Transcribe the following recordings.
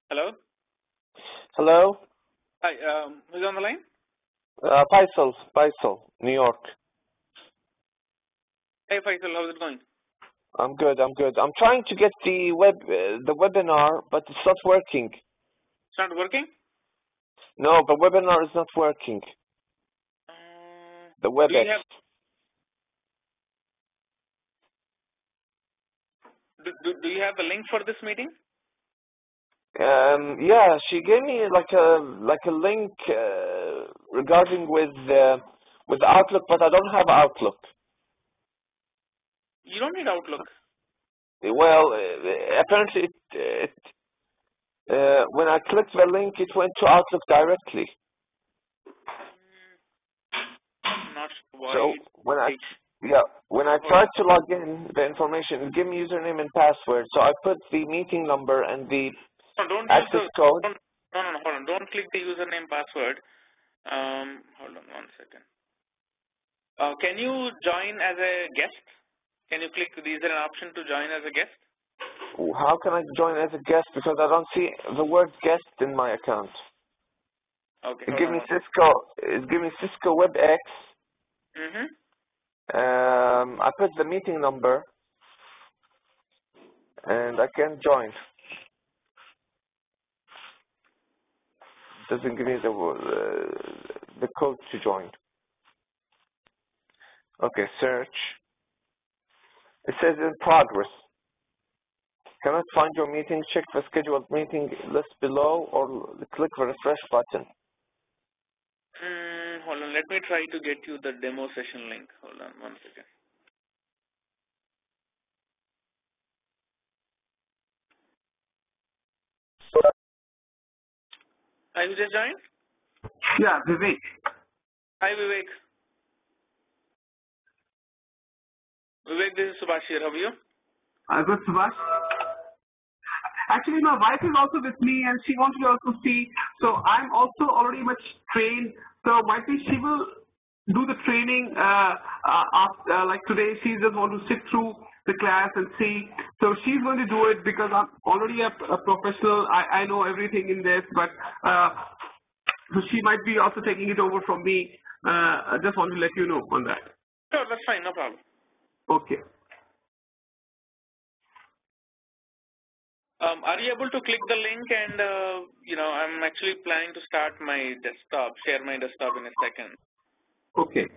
Hello? Hello? Hi, who's on the line? Faisal, New York. Hey, Faisal, how's it going? I'm good. I'm trying to get the webinar, but it's not working. It's not working? No, the webinar is not working. The WebEx. Do you have the link for this meeting? Yeah, she gave me like a link regarding with Outlook, but I don't have Outlook. You don't need Outlook. Well, apparently when I clicked the link, it went to Outlook directly. Not why. So when I tried to log in, the information it gave me username and password. So I put the meeting number and the access code. No, hold on. Don't click the username password. Hold on 1 second. Can you join as a guest? Can you click? Is there an option to join as a guest? How can I join as a guest? Because I don't see the word guest in my account. Okay. It gives me Cisco WebEx. I put the meeting number, and I can join. Doesn't give me the code to join. Okay, search. It says in progress. Cannot find your meeting. Check the scheduled meeting list below, or click the refresh button. Hold on. Let me try to get you the demo session link. Hold on 1 second. Hi, who just joined? Yeah, Vivek. Hi, Vivek. Vivek, this is Subhash here. How are you? Good, Subhash. Actually, my wife is also with me, and she wants to also see. So I'm also already much trained. So might be she will do the training after, like today. She just want to sit through the class and see. So she's going to do it because I'm already a professional. I know everything in this, but so she might be also taking it over from me. I just want to let you know on that. Sure, that's fine. No problem. Okay. Are you able to click the link? And I'm actually planning to start my desktop, share my desktop in a second. Okay.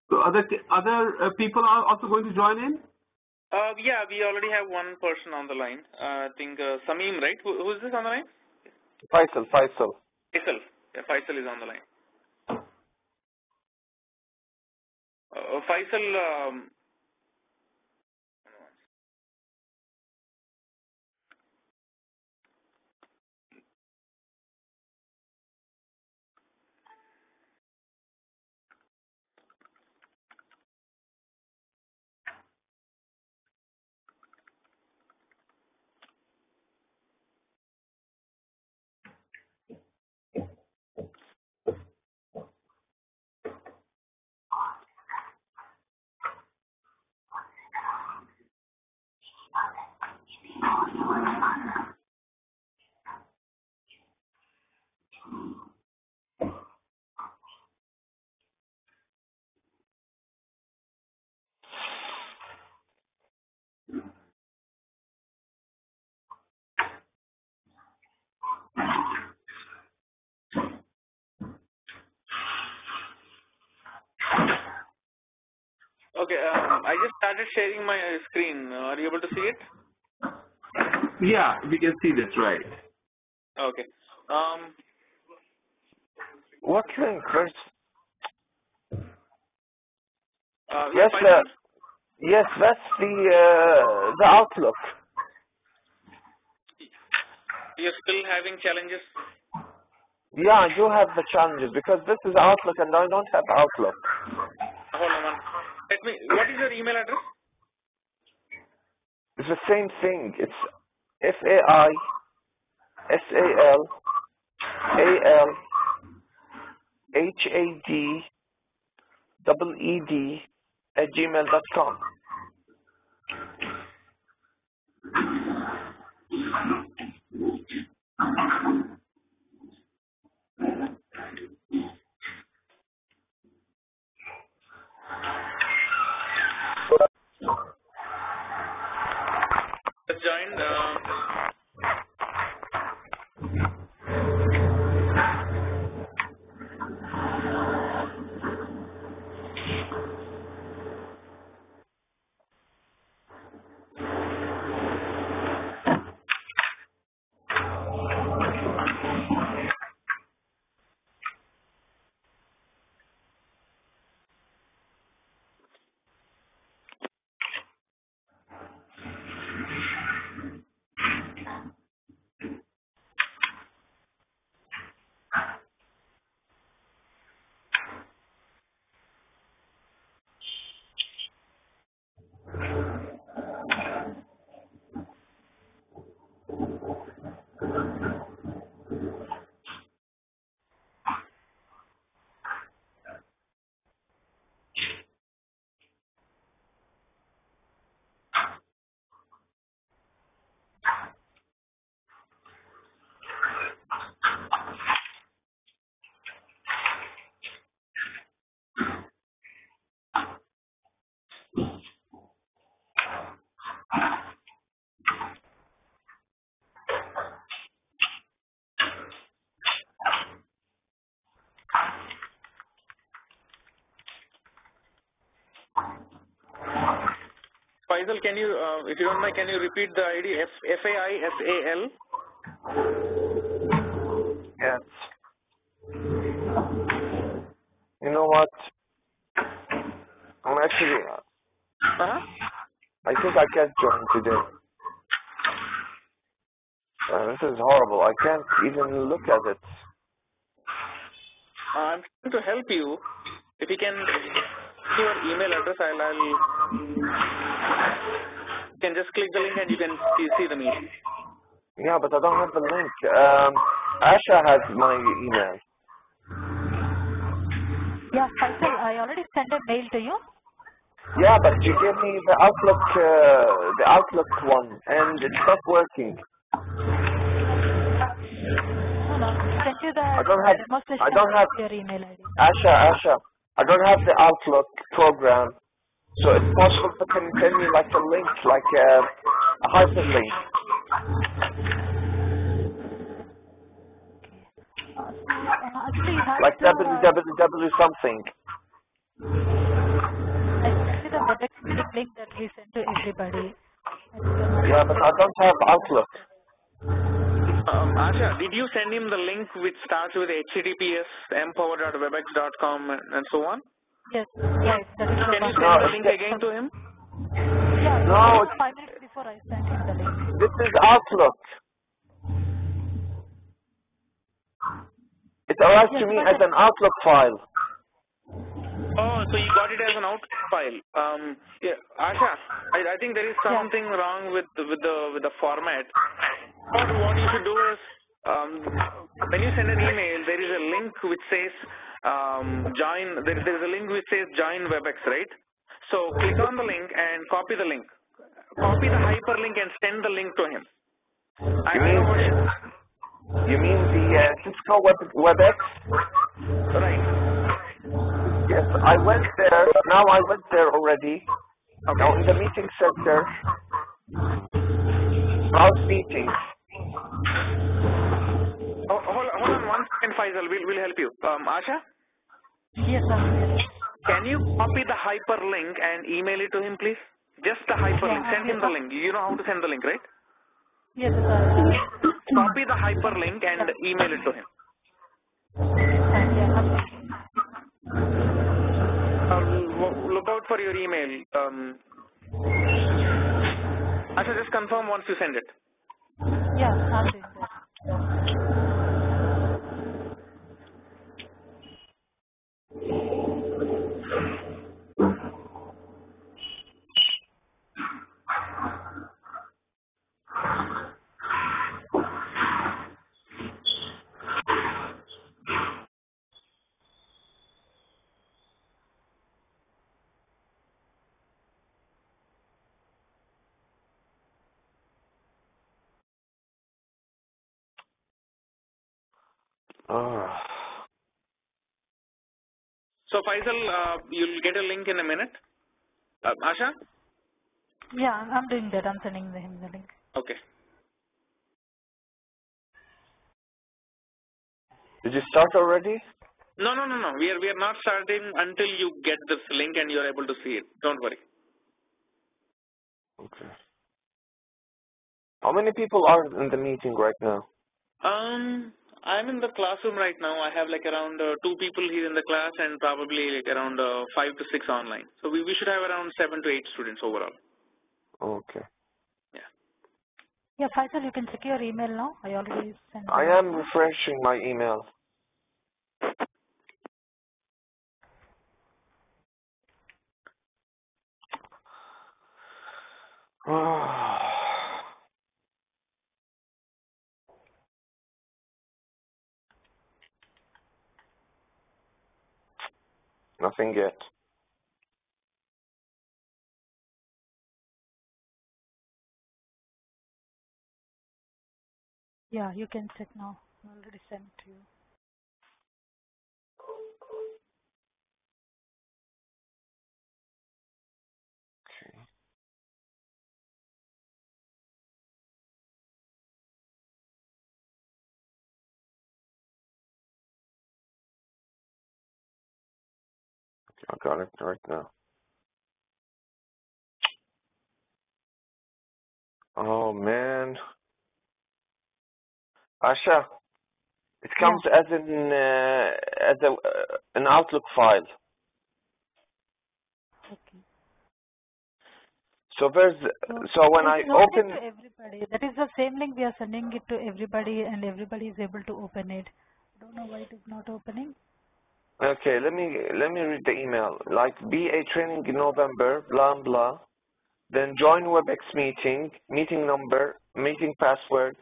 So other people are also going to join in? Yeah, we already have one person on the line. I think Sameem, right? Who is this on the line? Faisal. Faisal. Yeah, Faisal is on the line. Faisal, okay, I just started sharing my screen. Are you able to see it? Yeah, we can see that, right. Okay. What link? Where's... Yes, yes, that's the Outlook. You're still having challenges? Yeah, I do have the challenges because this is Outlook and I don't have Outlook. Hold on. What is your email address? It's the same thing. It's FAISALHADED@gmail.com. Joined. Faisal, can you, if you don't mind, can you repeat the ID? FAISAL? Yes. You know what? I'm actually... I think I can't join today. This is horrible. I can't even look at it. I'm trying to help you. If you can your email address, you can just click the link and you can see the meeting. Yeah, but I don't have the link. Asha has my email. Yeah, Faisal, I already sent a mail to you. Yeah, but you gave me the Outlook one, and it's not working. No, sent you the I don't have your email ID. Asha, I don't have the Outlook program, so it's possible to send me like a link, like a hyperlink. Actually, you have like www something. I sent you the WebEx meeting link that we sent to everybody. Yeah, but I don't have Outlook. Asha, did you send him the link which starts with https empower.webex.com and so on? Yes, that is Can you send the link again to him? Yeah, no, 5 minutes before I sent him the link. This is Outlook. It arrived to me as an Outlook file. Oh, so you got it as an Outlook file. Yeah, Asha, I think there is something wrong with the format. What you should do is, when you send an email, there is a link which says join. There is a link which says join WebEx, right? So click on the link and copy the link. Copy the hyperlink and send the link to him. You mean the Cisco WebEx? Right. Yes, I went there. Now I went there already. Okay. Now in the meeting center, browse meetings. Oh, hold on 1 second, Faisal. We'll help you. Asha? Yes, sir. Can you copy the hyperlink and email it to him, please? Just the hyperlink. Send him the link. You know how to send the link, right? Yes, sir. Copy the hyperlink and email it to him. Yeah. Look out for your email. Asha, just confirm once you send it. Yeah, I'm doing that. So Faisal, you'll get a link in a minute. Asha? Yeah, I'm doing that. I'm sending him the link. Okay. Did you start already? No. We are not starting until you get this link and you're able to see it. Don't worry. Okay. How many people are in the meeting right now? I'm in the classroom right now. I have like around 2 people here in the class and probably like around 5 to 6 online. So we should have around 7 to 8 students overall. Okay. Yeah. Yeah, Faisal, you can check your email now. I already sent. I am refreshing my email. Nothing yet. Yeah, you can check now. I already sent to you. Okay, I got it right now. Oh man. Asha, it comes as an Outlook file. Okay. So when I Open open, it to everybody. That is the same link we are sending it to everybody, and everybody is able to open it. I don't know why it is not opening. okay, let me read the email. Like BA training in November, blah blah. Then join WebEx meeting, meeting number, meeting password.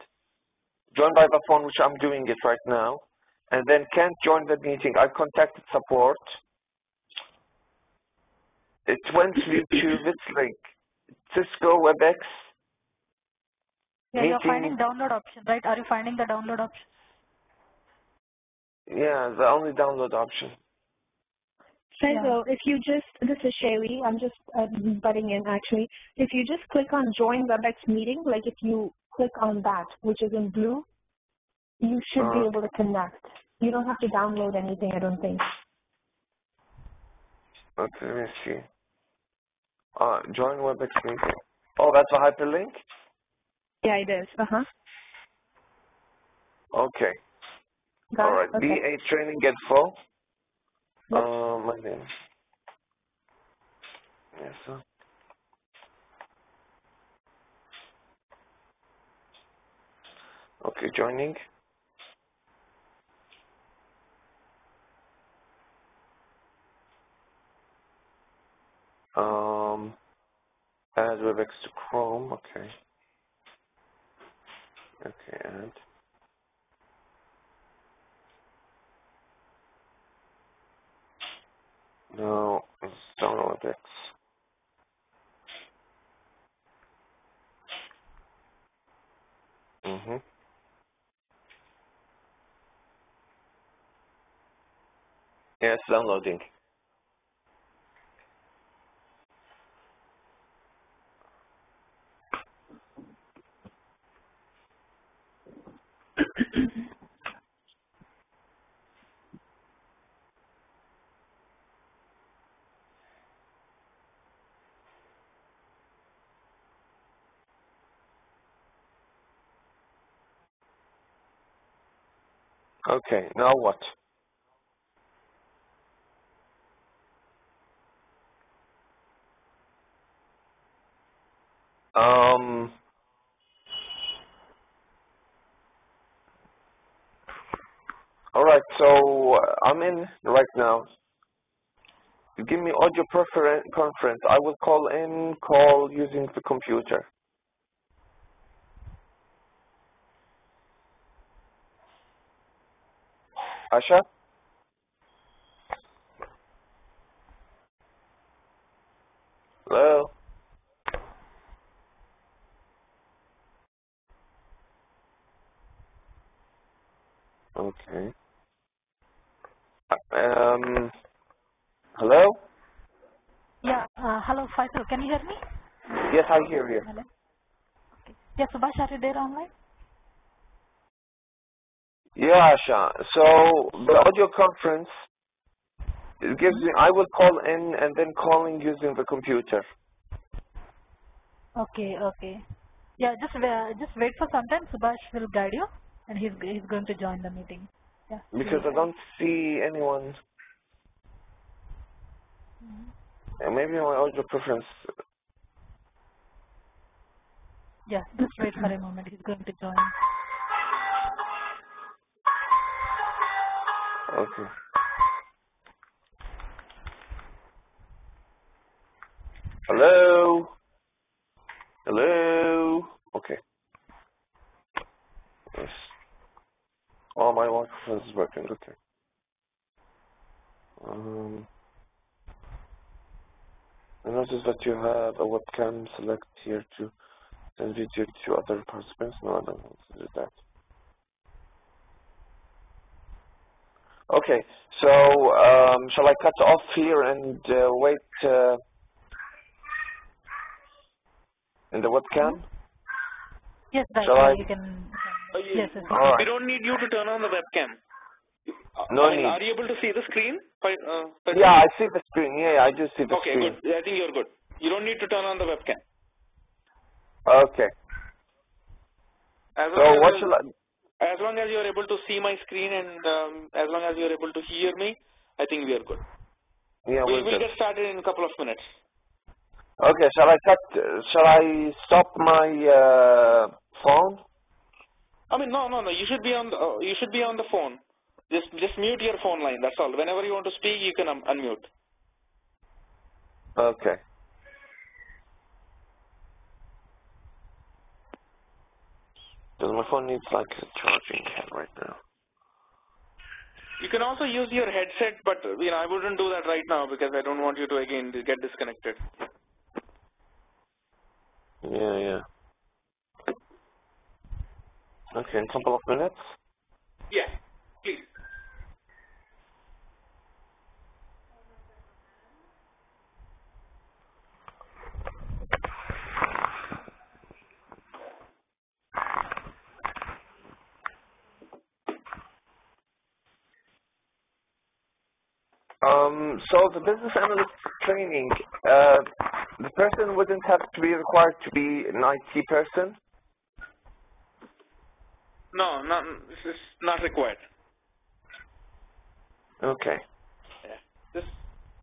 Join by the phone, which I'm doing it right now. And then can't join the meeting. I contacted support. It went to YouTube. It's like Cisco WebEx Yeah, you're meeting. finding download option, right? Are you finding the download option? Yeah, the only download option. So if you just, this is Shaylee, I'm just butting in actually. If you just click on join WebEx meeting, like if you click on that, which is in blue, you should be able to connect. You don't have to download anything, I don't think. Okay, let me see. Join WebEx meeting. Oh, that's a hyperlink? Yeah, it is. Okay. Got All right. it? Okay. BA training info. Yep. My name. Yes, sir. Okay, joining. Add WebEx to Chrome. Okay. Okay, add. No, it's download WebEx. Yeah, it's downloading. Okay, now what? All right, so I'm in right now. You give me audio conference. I will call using the computer. Asha? Hello? Okay. Hello? Yeah, hello, Faisal, can you hear me? Yes, I hear you. Hello? Okay. Yeah, Subhash, are you there online? Yeah, Asha. So the audio conference, it gives me, I will call in and then calling using the computer. Okay, okay. Yeah, just wait for some time. Subhash will guide you, and he's going to join the meeting. Yeah. Because I don't see anyone. Maybe my audio preference. Yeah, just wait for a moment. He's going to join. Okay. Hello? Hello? Okay. Yes. Oh, my microphone is working. Okay. I notice that you have a webcam. Select here to send video to other participants. No, I don't want to do that. Okay, so shall I cut off here and wait in the webcam? Yes, right. Shall I? You can. Yes, Yes. All right. we don't need you to turn on the webcam. No I mean, need. are you able to see the screen? Yeah, I see the screen. Yeah, I do see the Okay, screen. good. Yeah, I think you're good. You don't need to turn on the webcam. Okay. As So long what as shall I? as long as you're able to see my screen and as long as you're able to hear me, I think we are good. Yeah, We we'll will do. get started in a couple of minutes. Okay, shall I cut? Shall I stop my phone? I mean, no. You should be on the phone. Just mute your phone line. That's all. Whenever you want to speak, you can unmute. Okay. Because my phone needs like a charging head right now. You can also use your headset, but I wouldn't do that right now because I don't want you to again get disconnected. Yeah. Okay, in a couple of minutes. Yeah, please. So the business analyst training, the person wouldn't have to be required to be an IT person? No, this is not required. Okay. Yeah.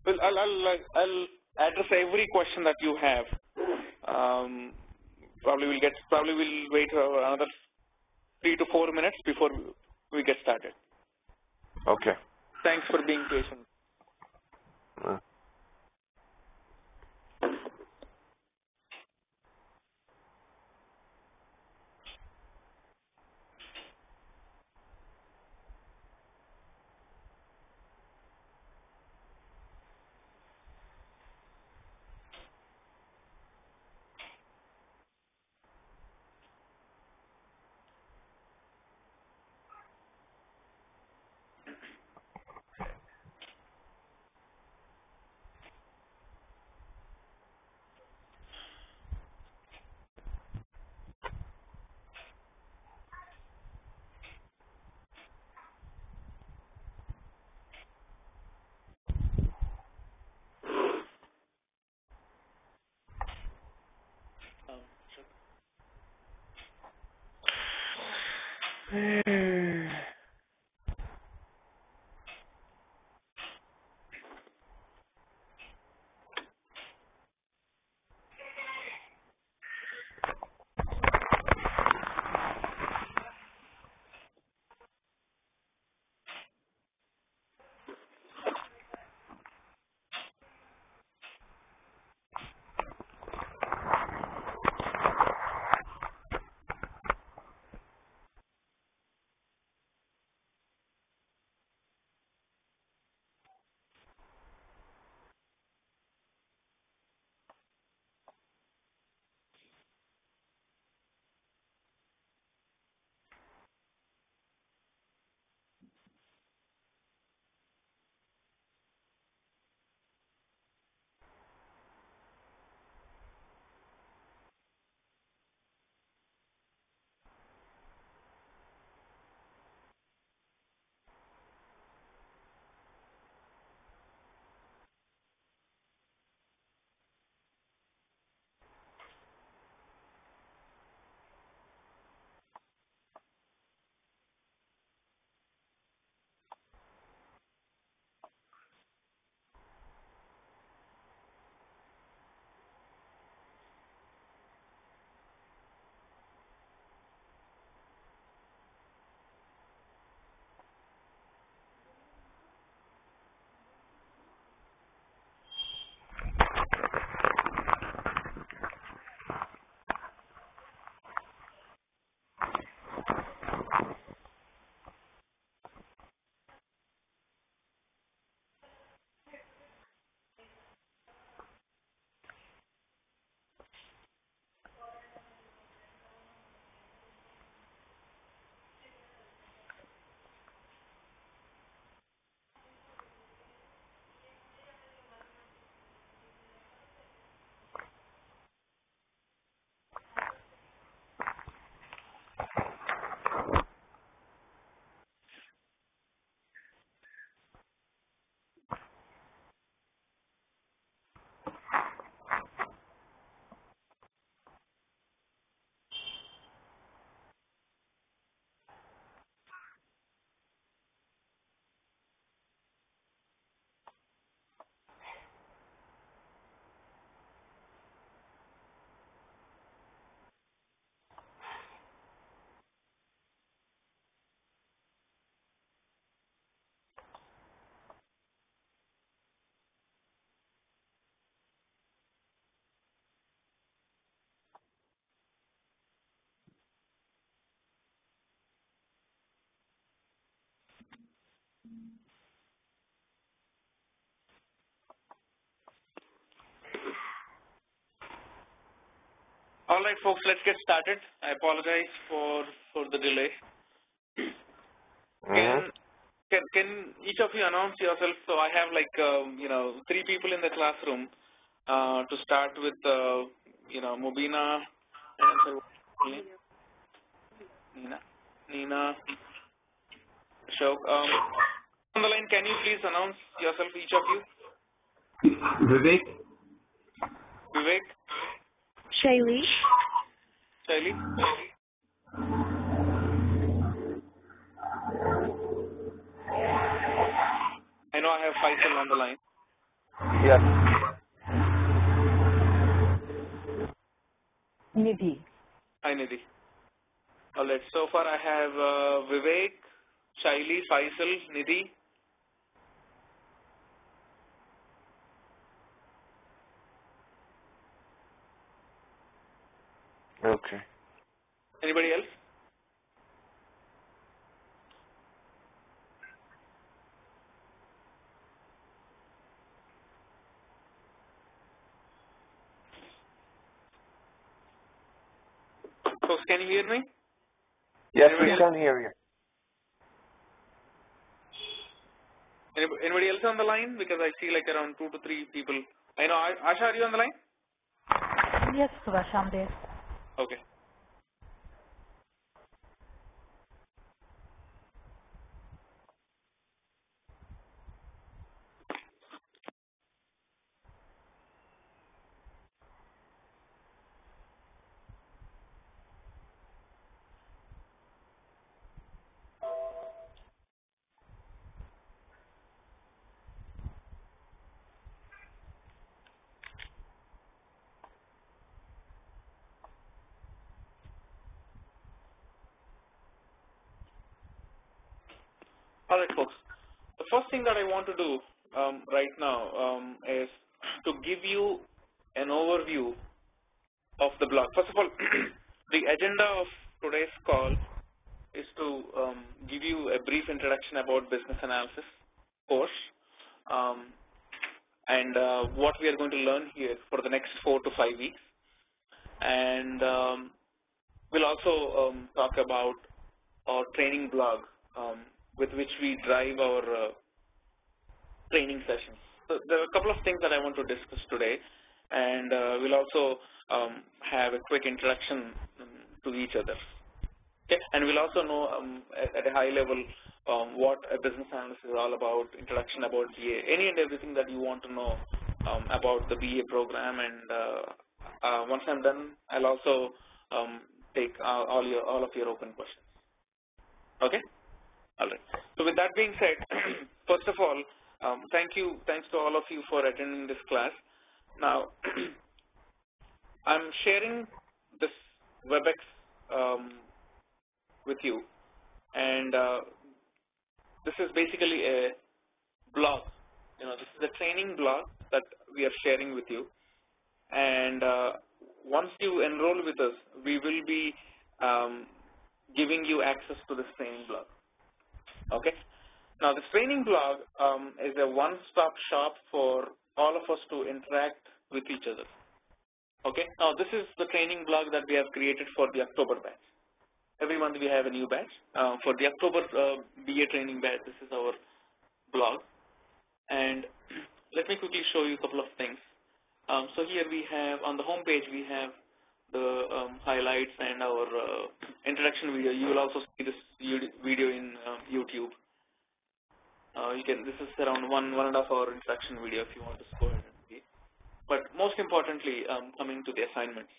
I'll address every question that you have. Probably we'll wait for another 3 to 4 minutes before we get started. Okay. Thanks for being patient. All right, folks, let's get started. I apologize for the delay. Can each of you announce yourself? So I have like 3 people in the classroom. To start with, Mubina, Nina, Ashok. On the line, can you please announce yourself, each of you? Vivek. Shaylee. I know I have Faisal on the line. Yes. Nidhi. Hi, Nidhi. All right. So far, I have Vivek, Shaili, Faisal, Nidhi. Okay. Anybody else? Folks, can you hear me? Yes, we can hear you. Anybody else on the line? Because I see like around 2 to 3 people. I know. Asha, are you on the line? Yes, Subhash, I'm there. Okay. All right, folks. The first thing that I want to do right now is to give you an overview of the blog. First of all, the agenda of today's call is to give you a brief introduction about business analysis course and what we are going to learn here for the next 4 to 5 weeks. And we'll also talk about our training blog with which we drive our training sessions. So there are a couple of things that I want to discuss today, and we'll also have a quick introduction to each other. Okay? And we'll also know at a high level what a business analyst is all about, introduction about BA, any and everything that you want to know about the BA program. And once I'm done, I'll also take all of your open questions. Okay? All right. So with that being said, first of all, thanks to all of you for attending this class. Now, I'm sharing this WebEx with you, and this is basically a blog. This is a training blog that we are sharing with you. And once you enroll with us, we will be giving you access to this training blog. Okay. Now, this training blog is a one-stop shop for all of us to interact with each other. Okay. Now, this is the training blog that we have created for the October batch. Every month we have a new batch. For the October BA training batch, this is our blog. And let me quickly show you a couple of things. So here we have, on the home page, we have the highlights and our introduction video. You will also see this video in YouTube. This is around 1.5 hour introduction video if you want to go ahead and see. But most importantly, coming to the assignments.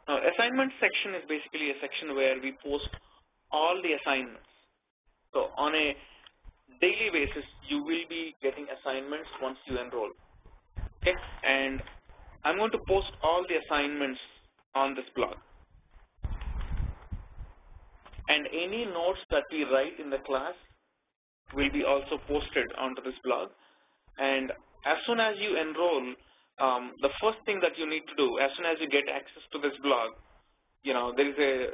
Now, assignment section is basically a section where we post all the assignments. So on a daily basis, you will be getting assignments once you enroll. Okay, and I'm going to post all the assignments on this blog. And any notes that we write in the class will be also posted onto this blog. And as soon as you enroll, the first thing that you need to do, as soon as you get access to this blog, there is a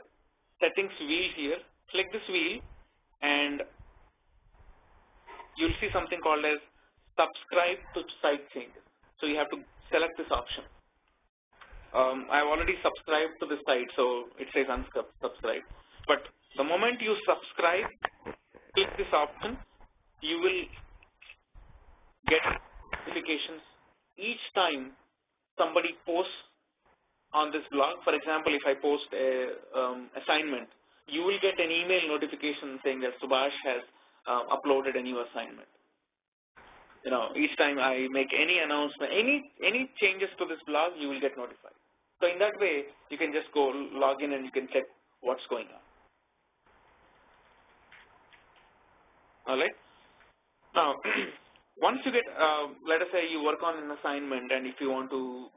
settings wheel here. Click this wheel, and you'll see something called as subscribe to site changes. So you have to select this option. I've already subscribed to the site, so it says unsubscribe. But the moment you subscribe, click this option, you will get notifications each time somebody posts on this blog. For example, if I post a assignment, you will get an email notification saying that Subhash has uploaded a new assignment. Each time I make any announcement, any changes to this blog, you will get notified. So in that way, you can just go log in and you can check what's going on. All right. Now, once you get, let us say you work on an assignment, and if you want to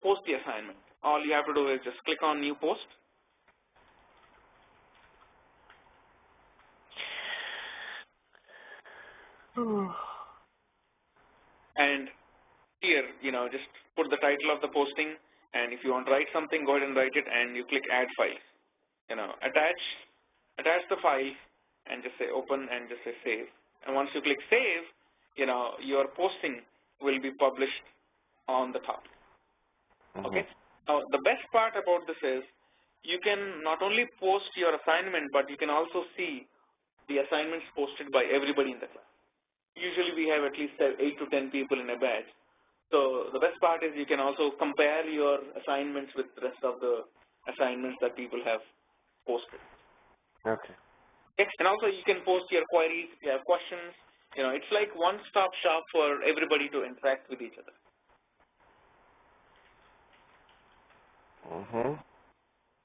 post the assignment, all you have to do is just click on New Post. And here, just put the title of the posting, and if you want to write something, go ahead and write it, and you click Add Files. Attach the file, and just say Open, and just say Save. And once you click Save, your posting will be published on the top. Okay. Now, the best part about this is you can not only post your assignment, but you can also see the assignments posted by everybody in the class. Usually, we have at least 8 to 10 people in a batch. So the best part is you can also compare your assignments with the rest of the assignments that people have posted. Okay. And also you can post your queries, if you have questions. It's like one-stop shop for everybody to interact with each other.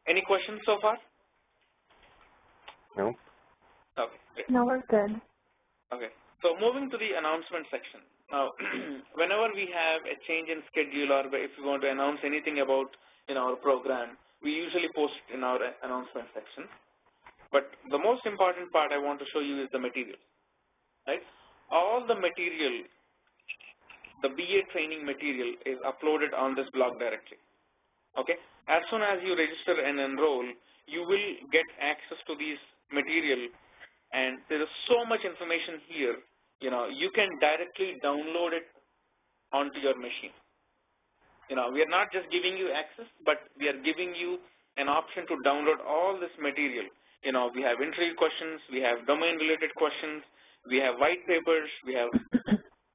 Any questions so far? No. Okay. Great. No, we're good. Okay. So moving to the announcement section. Now, whenever we have a change in schedule or if we want to announce anything about our program, we usually post in our announcement section. But the most important part I want to show you is the material. Right? All the material, the BA training material, is uploaded on this blog directly. Okay? As soon as you register and enroll, you will get access to these material, and there is so much information here. You can directly download it onto your machine. We are not just giving you access, but we are giving you an option to download all this material. We have interview questions, we have domain-related questions, we have white papers, we have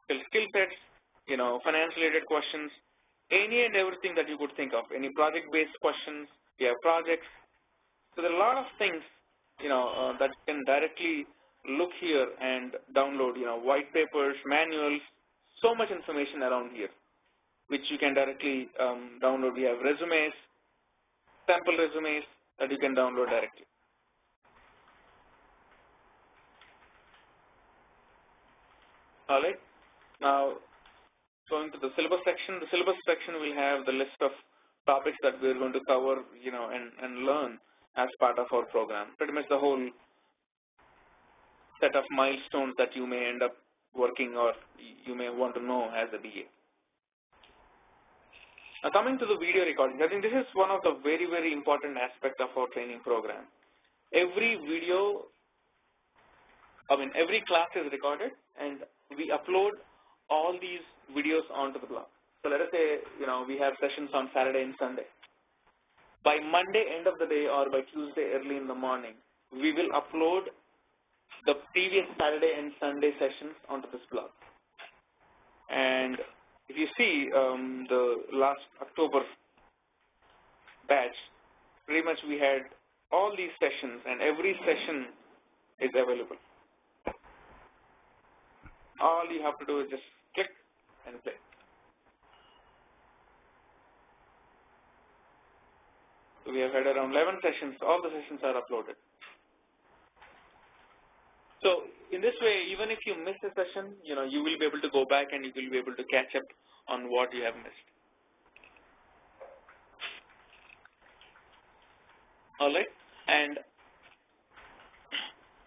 skill sets, finance-related questions, any and everything that you could think of, any project-based questions, we have projects. So there are a lot of things, that you can directly look here and download, white papers, manuals, so much information around here, which you can directly download. We have resumes, sample resumes that you can download directly. All right. Now, going to the syllabus section. The syllabus section will have the list of topics that we're going to cover, and learn as part of our program. Pretty much the whole set of milestones that you may end up working or you may want to know as a BA. Now, coming to the video recording, I think this is one of the very, very important aspects of our training program. Every class is recorded, and we upload all these videos onto the blog. So let us say, we have sessions on Saturday and Sunday. By Monday end of the day or by Tuesday early in the morning, we will upload the previous Saturday and Sunday sessions onto this blog. And if you see the last October batch, pretty much we had all these sessions, and every session is available. All you have to do is just click and play. So we have had around 11 sessions. All the sessions are uploaded. So in this way, even if you miss a session, you will be able to go back and you will be able to catch up on what you have missed. All right. And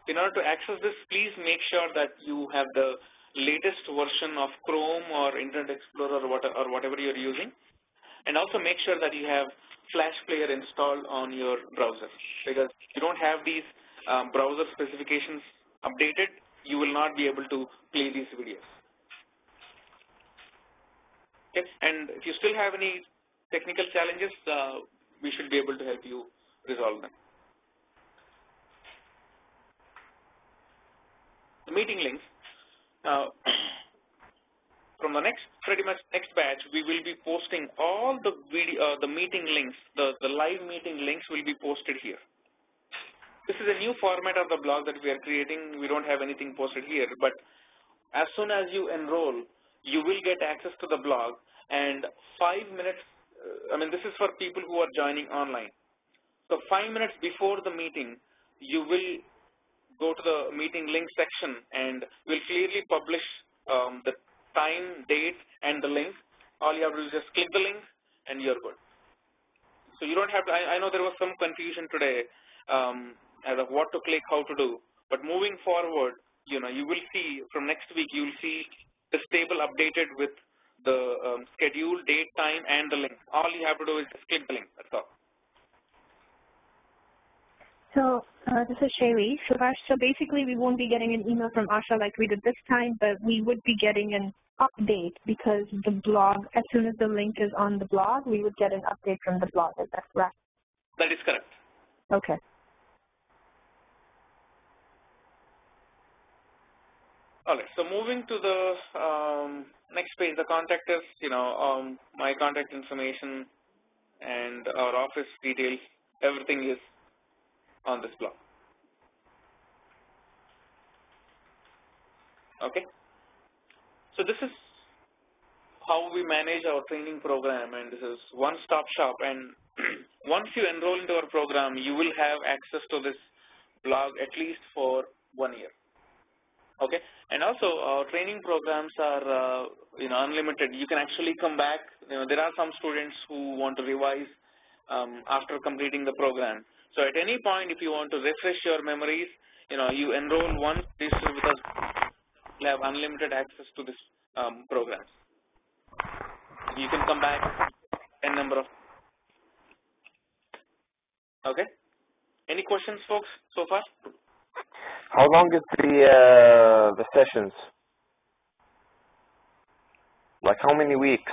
in order to access this, please make sure that you have the latest version of Chrome or Internet Explorer or whatever you're using. And also make sure that you have Flash Player installed on your browser, because if you don't have these browser specifications updated, you will not be able to play these videos. Okay, and if you still have any technical challenges, we should be able to help you resolve them. The meeting links. From the pretty much next batch, we will be posting all the video, the meeting links, the live meeting links will be posted here. This is a new format of the blog that we are creating. We don't have anything posted here, but as soon as you enroll, you will get access to the blog, and 5 minutes, this is for people who are joining online. So 5 minutes before the meeting, you will go to the meeting link section and will clearly publish the time, date, and the link. All you have to do is just click the link and you're good. So you don't have to, I know there was some confusion today as of what to click, how to do, but moving forward, you will see from next week, you will see this table updated with the schedule, date, time, and the link. All you have to do is just click the link, that's all. So this is Shaylee. So basically we won't be getting an email from Asha like we did this time, but we would be getting an update because the blog, as soon as the link is on the blog, we would get an update from the blog. Is that correct? That is correct. Okay. All right, so moving to the next page, the contact us, my contact information and our office details, everything is on this blog. Okay, so this is how we manage our training program, and this is one-stop shop, and once you enroll into our program, you will have access to this blog at least for 1 year. Okay, and also our training programs are unlimited. You can actually come back. There are some students who want to revise after completing the program. So at any point, if you want to refresh your memories, you enroll once, register with us, you'll have unlimited access to this programs. You can come back a number of. Okay. Any questions, folks, so far? How long is the sessions? Like how many weeks?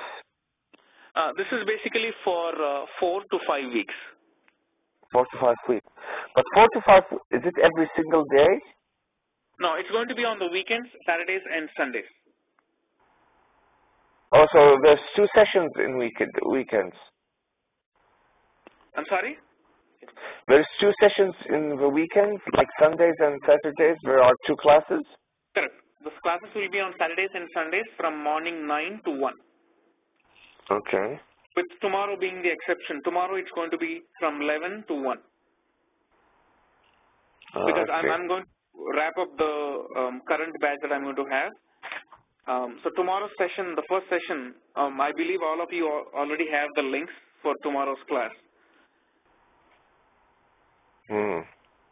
This is basically for 4 to 5 weeks. 4 to 5 weeks. But 4 to 5, is it every single day? No, it's going to be on the weekends, Saturdays and Sundays. Oh, so there's 2 sessions in weekends. I'm sorry? There's 2 sessions in the weekends, like Sundays and Saturdays. There are 2 classes? Correct. The classes will be on Saturdays and Sundays from morning 9 to 1. Okay. With tomorrow being the exception. Tomorrow it's going to be from 11 to 1. Because okay. I'm going to wrap up the current batch that I'm going to have. So tomorrow's session, the first session, I believe all of you already have the links for tomorrow's class.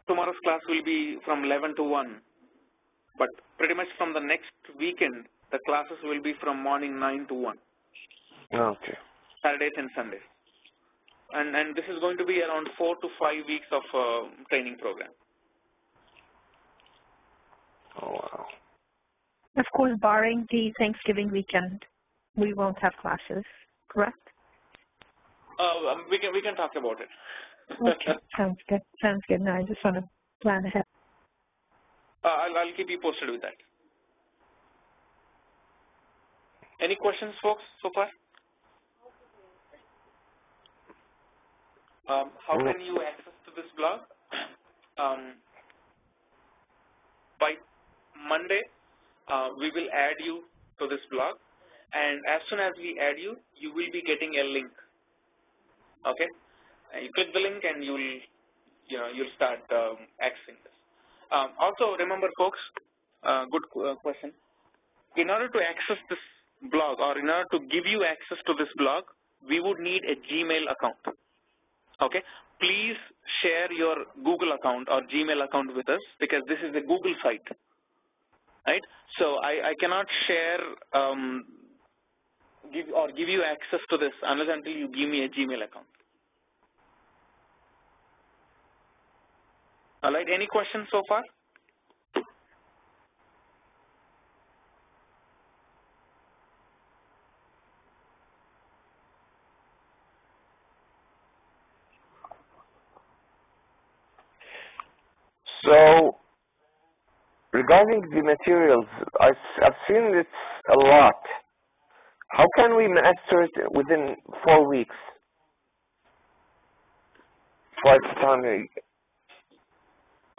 Tomorrow's class will be from 11 to 1. But pretty much from the next weekend, the classes will be from morning 9 to 1. Okay. Saturdays and Sundays. And this is going to be around 4 to 5 weeks of training program. Oh, wow. Of course, barring the Thanksgiving weekend, we won't have classes, correct? We can talk about it. Okay, sounds good. Sounds good. No, I just want to plan ahead. I'll keep you posted with that. Any questions, folks, so far? How can you access to this blog? By Monday, we will add you to this blog, and as soon as we add you, you will be getting a link. Okay, you click the link and you'll start accessing this. Also, remember, folks, good question. In order to access this blog, or in order to give you access to this blog, we would need a Gmail account. Okay, please share your Google account or Gmail account with us because this is a Google site, right? So I cannot share give you access to this unless until you give me a Gmail account. All right, any questions so far? So regarding the materials, I've seen this a lot. How can we master it within 4 weeks? Twice the time.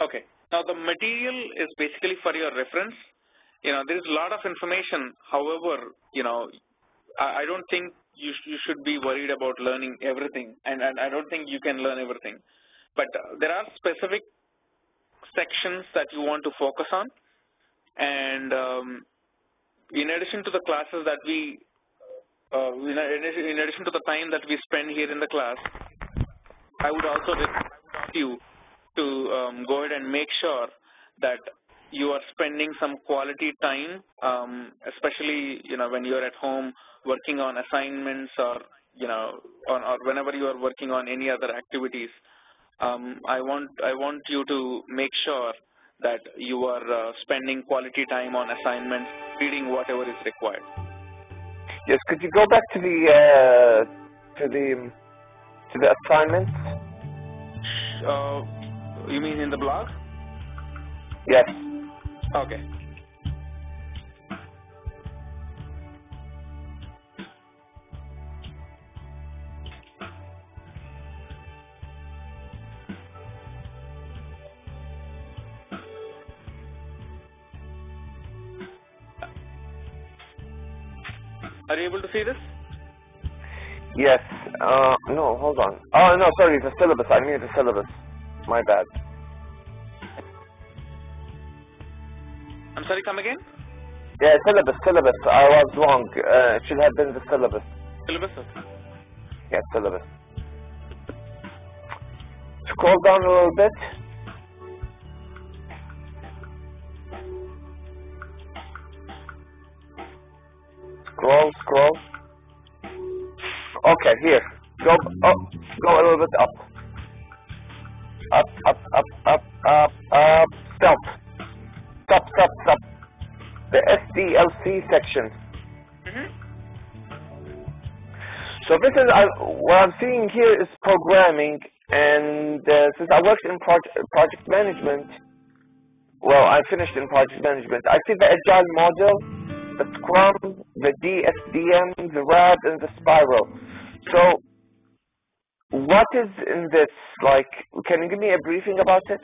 Okay. Now the material is basically for your reference. There is a lot of information. However, I don't think you should be worried about learning everything, and I don't think you can learn everything. But there are specific sections that you want to focus on, and in addition to the classes that we, in addition to the time that we spend here in the class, I would also request you to go ahead and make sure that you are spending some quality time, especially when you are at home working on assignments or or whenever you are working on any other activities. I want you to make sure that you are spending quality time on assignments, reading whatever is required. Yes, could you go back to the assignments? You mean in the blog? Yes. Okay. Are you able to see this? Yes. No, hold on. Oh, no, sorry, the syllabus. I mean the syllabus. My bad. I'm sorry, come again? Yeah, syllabus. I was wrong. It should have been the syllabus. Syllabus? Okay. Yeah, syllabus. Scroll down a little bit. Scroll. Okay, here. Go a little bit up. Up. Stop. The SDLC section. So this is what I'm seeing here is programming, and since I worked in project management, well, I finished in project management. I see the agile model, the Scrum, the DSDM, the RAD, and the Spiral. So what is in this? Like, can you give me a briefing about it?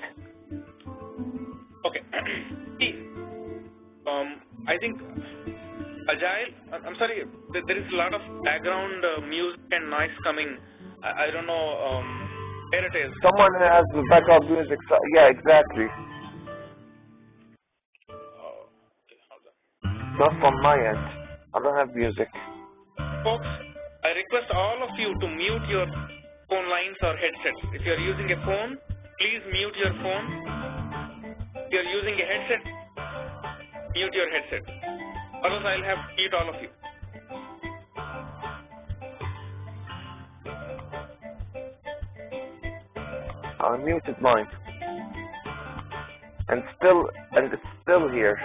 Okay. I think Agile, I'm sorry, there is a lot of background music and noise coming. I don't know where it is. Someone has the background music. So, yeah, exactly. Okay, hold on. Not from my end. I don't have music. Folks, I request all of you to mute your phone lines or headsets. If you are using a phone, please mute your phone. If you are using a headset, mute your headset. Otherwise, I'll have to mute all of you. I muted mine. And it's still here.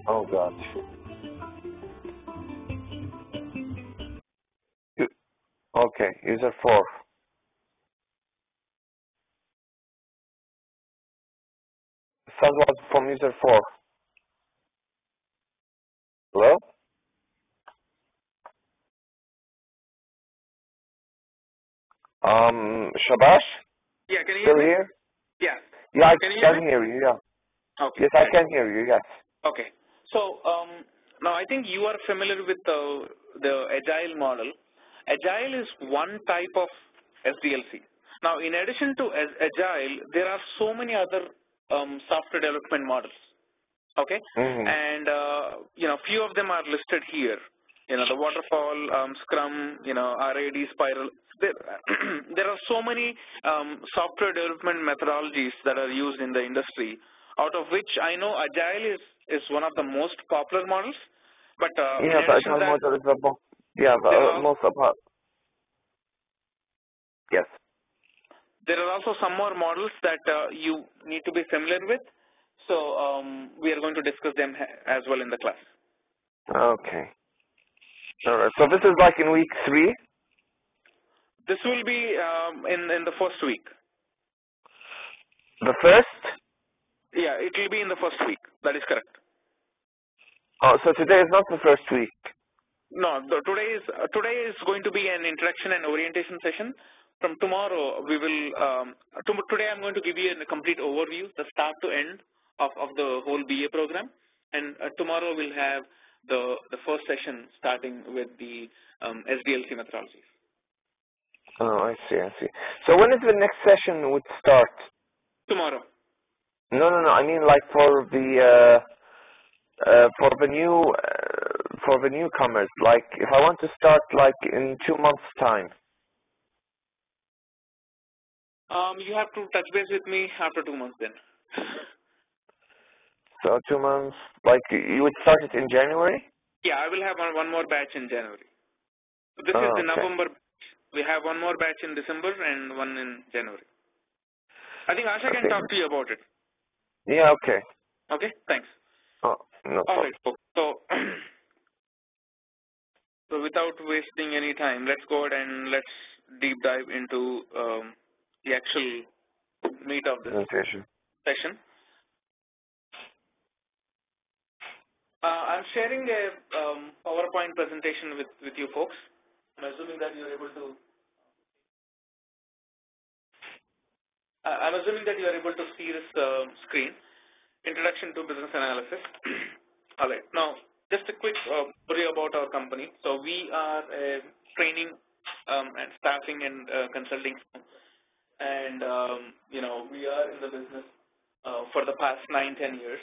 Oh God. Okay, user 4. Sound was from user 4. Hello? Shabash? Yeah, can you Still hear me? here? Yeah. Yeah, I Can you can hear you, yeah. Okay. Yes, I can hear you, yes. Okay. So now I think you are familiar with the Agile model. Agile is one type of SDLC. Now, in addition to Agile, there are so many other software development models. Okay, and few of them are listed here. The waterfall, Scrum, RAD, Spiral. There are so many software development methodologies that are used in the industry, out of which I know Agile is one of the most popular models. But in addition to that, model is the most apart. Yes. There are also some more models that you need to be familiar with. So we are going to discuss them as well in the class. Okay. All right. So this is like in week 3? This will be in the first week. The first? Yeah, it will be in the first week. That is correct. Oh, so today is not the first week. No, today is going to be an introduction and orientation session. From tomorrow, we will. Today, I'm going to give you a complete overview, the start to end of the whole BA program, and tomorrow we'll have the first session starting with the SDLC methodologies. Oh, I see. So when is the next session would start? Tomorrow. No. I mean, like for the newcomers. Like, if I want to start like in 2 months' time. You have to touch base with me after 2 months then. So 2 months, like you would start it in January? Yeah, I will have one more batch in January. So this is the Okay. November. We have one more batch in December and one in January. I think Asha can talk to you about it. Yeah, okay. Okay, thanks. Oh, no All problem. right, so without wasting any time, let's go ahead and let's deep dive into the actual meat of this session. I'm sharing a PowerPoint presentation with you folks. I'm assuming that you're able to. I'm assuming that you are able to see this screen. Introduction to Business Analysis. All right. Now, just a quick story about our company. So we are a training and staffing and consulting firm, and we are in the business for the past 9-10 years.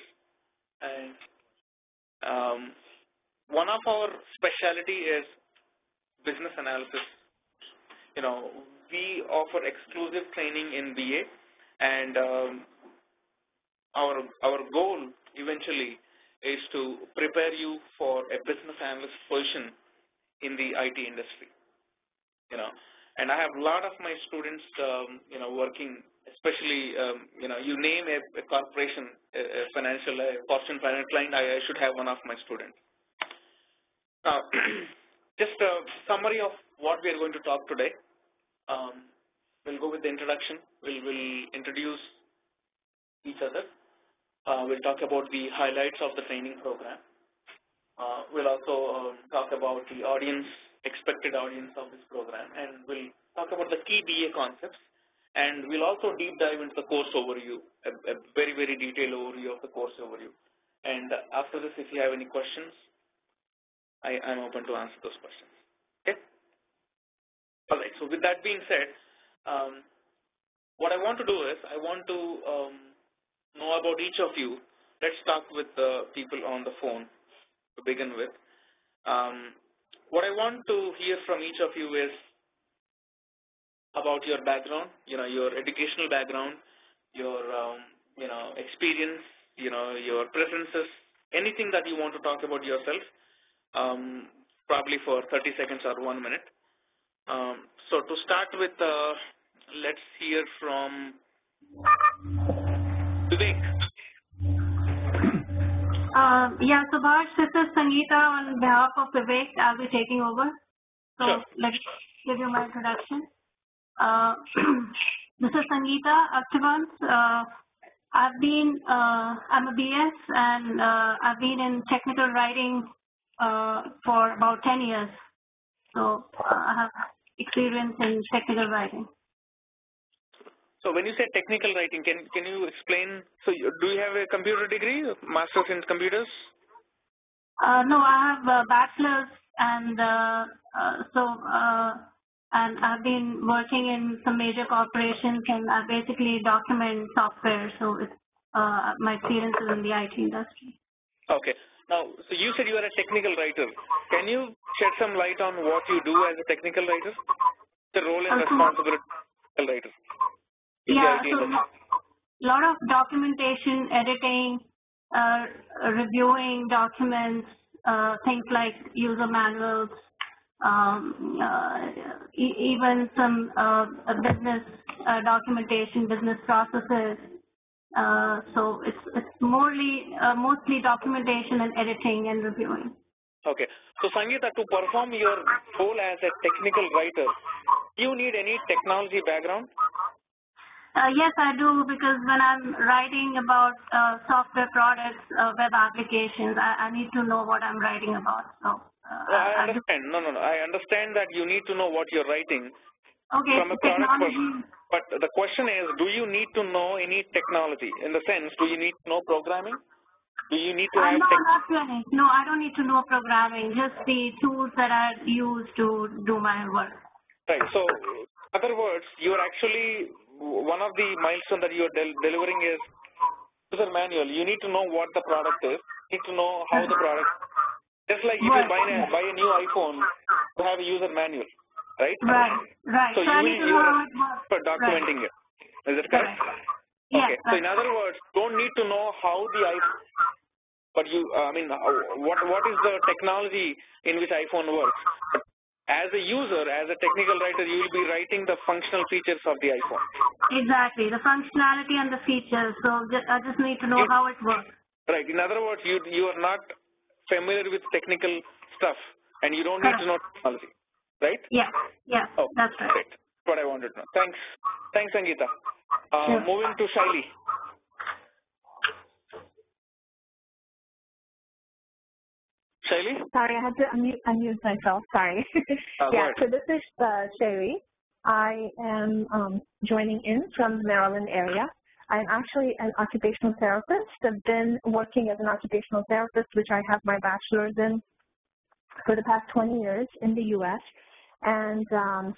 And one of our specialty is business analysis. We offer exclusive training in BA, and our goal eventually is to prepare you for a business analyst position in the IT industry. And I have a lot of my students, working, especially, you name a corporation, a Fortune 500 client, I should have one of my students. Now, just a summary of what we are going to talk today. We'll go with the introduction. We'll introduce each other. We'll talk about the highlights of the training program. We'll also talk about the expected audience of this program, and we'll talk about the key BA concepts, and we'll also deep dive into the course overview, a very, very detailed overview of the course overview. And after this, if you have any questions, I'm open to answer those questions. Okay? All right, so with that being said, what I want to do is I want to know about each of you. Let's talk with the people on the phone to begin with. What I want to hear from each of you is about your background, your educational background, your, experience, your preferences, anything that you want to talk about yourself, probably for 30 seconds or 1 minute. So to start with, let's hear from Vivek. Yeah, Subhash, this is Sangeeta on behalf of Vivek. I'll be taking over. So Sure. Let's give you my introduction. This is Sangeeta Aktivans. I'm a BS, and I've been in technical writing for about 10 years. So I have experience in technical writing. So when you say technical writing, can you explain? So do you have a computer degree, master's in computers? No, I have a bachelor's, and and I've been working in some major corporations, and I basically document software. So it's my experience is in the IT industry. Okay. Now, so you said you are a technical writer. Can you shed some light on what you do as a technical writer? The role and responsibility of a technical writer. Yeah, so a lot of documentation, editing, reviewing documents, things like user manuals, even some business documentation, business processes. So it's mostly documentation and editing and reviewing. Okay. So Sangeeta, to perform your role as a technical writer, do you need any technology background? Yes, I do, because when I'm writing about software products, web applications, I need to know what I'm writing about. So I understand. No. I understand that you need to know what you're writing from a product perspective. But the question is, do you need to know any technology? In the sense, do you need to know programming? Do you need to have no, not really. No, I don't need to know programming, just the tools that I use to do my work. Right. So, in other words, you're actually, one of the milestones that you're delivering is user manual. You need to know what the product is. You need to know how the product, just like if you buy a new iPhone, you have a user manual, right? Right. So you are for documenting it. Is that correct? Yes. Okay. So in other words, you don't need to know how the iPhone, but what is the technology in which iPhone works? But as a user, as a technical writer, you will be writing the functional features of the iPhone. Exactly, the functionality and the features. So I just need to know how it works. Right. In other words, you are not familiar with technical stuff, and you don't need to know technology, right? Yeah. Oh, that's right. Great. That's what I wanted to know. Thanks, Sangeeta. Sure. Moving to Shaili. Shaili? Sorry, I had to unmute myself. Sorry. So this is Shaili. I am joining in from the Maryland area. I'm actually an occupational therapist. I've been working as an occupational therapist, which I have my bachelor's in, for the past 20 years in the U.S. And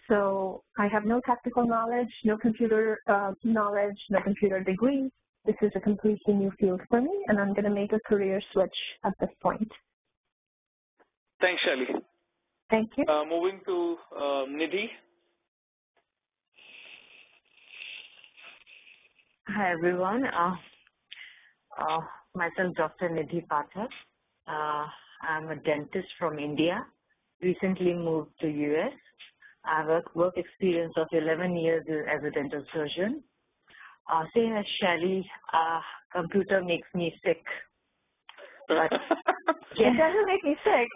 so I have no technical knowledge, no computer knowledge, no computer degree. This is a completely new field for me, and I'm going to make a career switch at this point. Thanks, Shaili. Thank you. Moving to Nidhi. Hi, everyone. Myself, Dr. Nidhi Pathak. I'm a dentist from India. Recently moved to US. I have a work experience of 11 years as a dental surgeon. Same as Shaili, computer makes me sick. But it doesn't make me sick.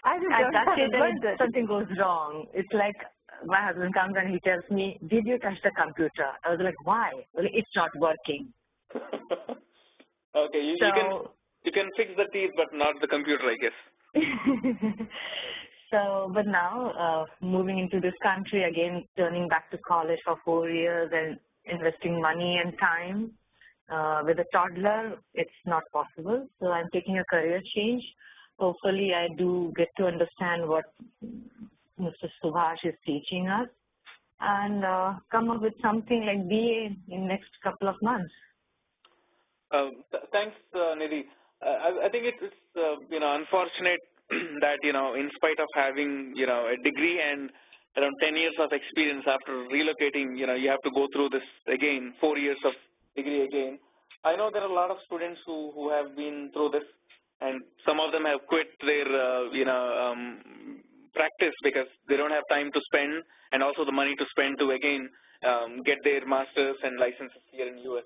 I touch it and something goes wrong. It's like my husband comes and he tells me, "Did you touch the computer?" I was like, "Why?" Well, it's not working. Okay, you can fix the teeth, but not the computer, I guess. But now moving into this country again, turning back to college for 4 years and investing money and time. With a toddler, it's not possible. So I'm taking a career change. Hopefully, I do get to understand what Mr. Subhash is teaching us and come up with something like BA in next couple of months. Thanks, Nidhi. I think it's unfortunate that in spite of having a degree and around 10 years of experience, after relocating, you have to go through this again, 4 years of degree again. I know there are a lot of students who have been through this, and some of them have quit their practice because they don't have time to spend and also the money to spend to again get their masters and licenses here in US.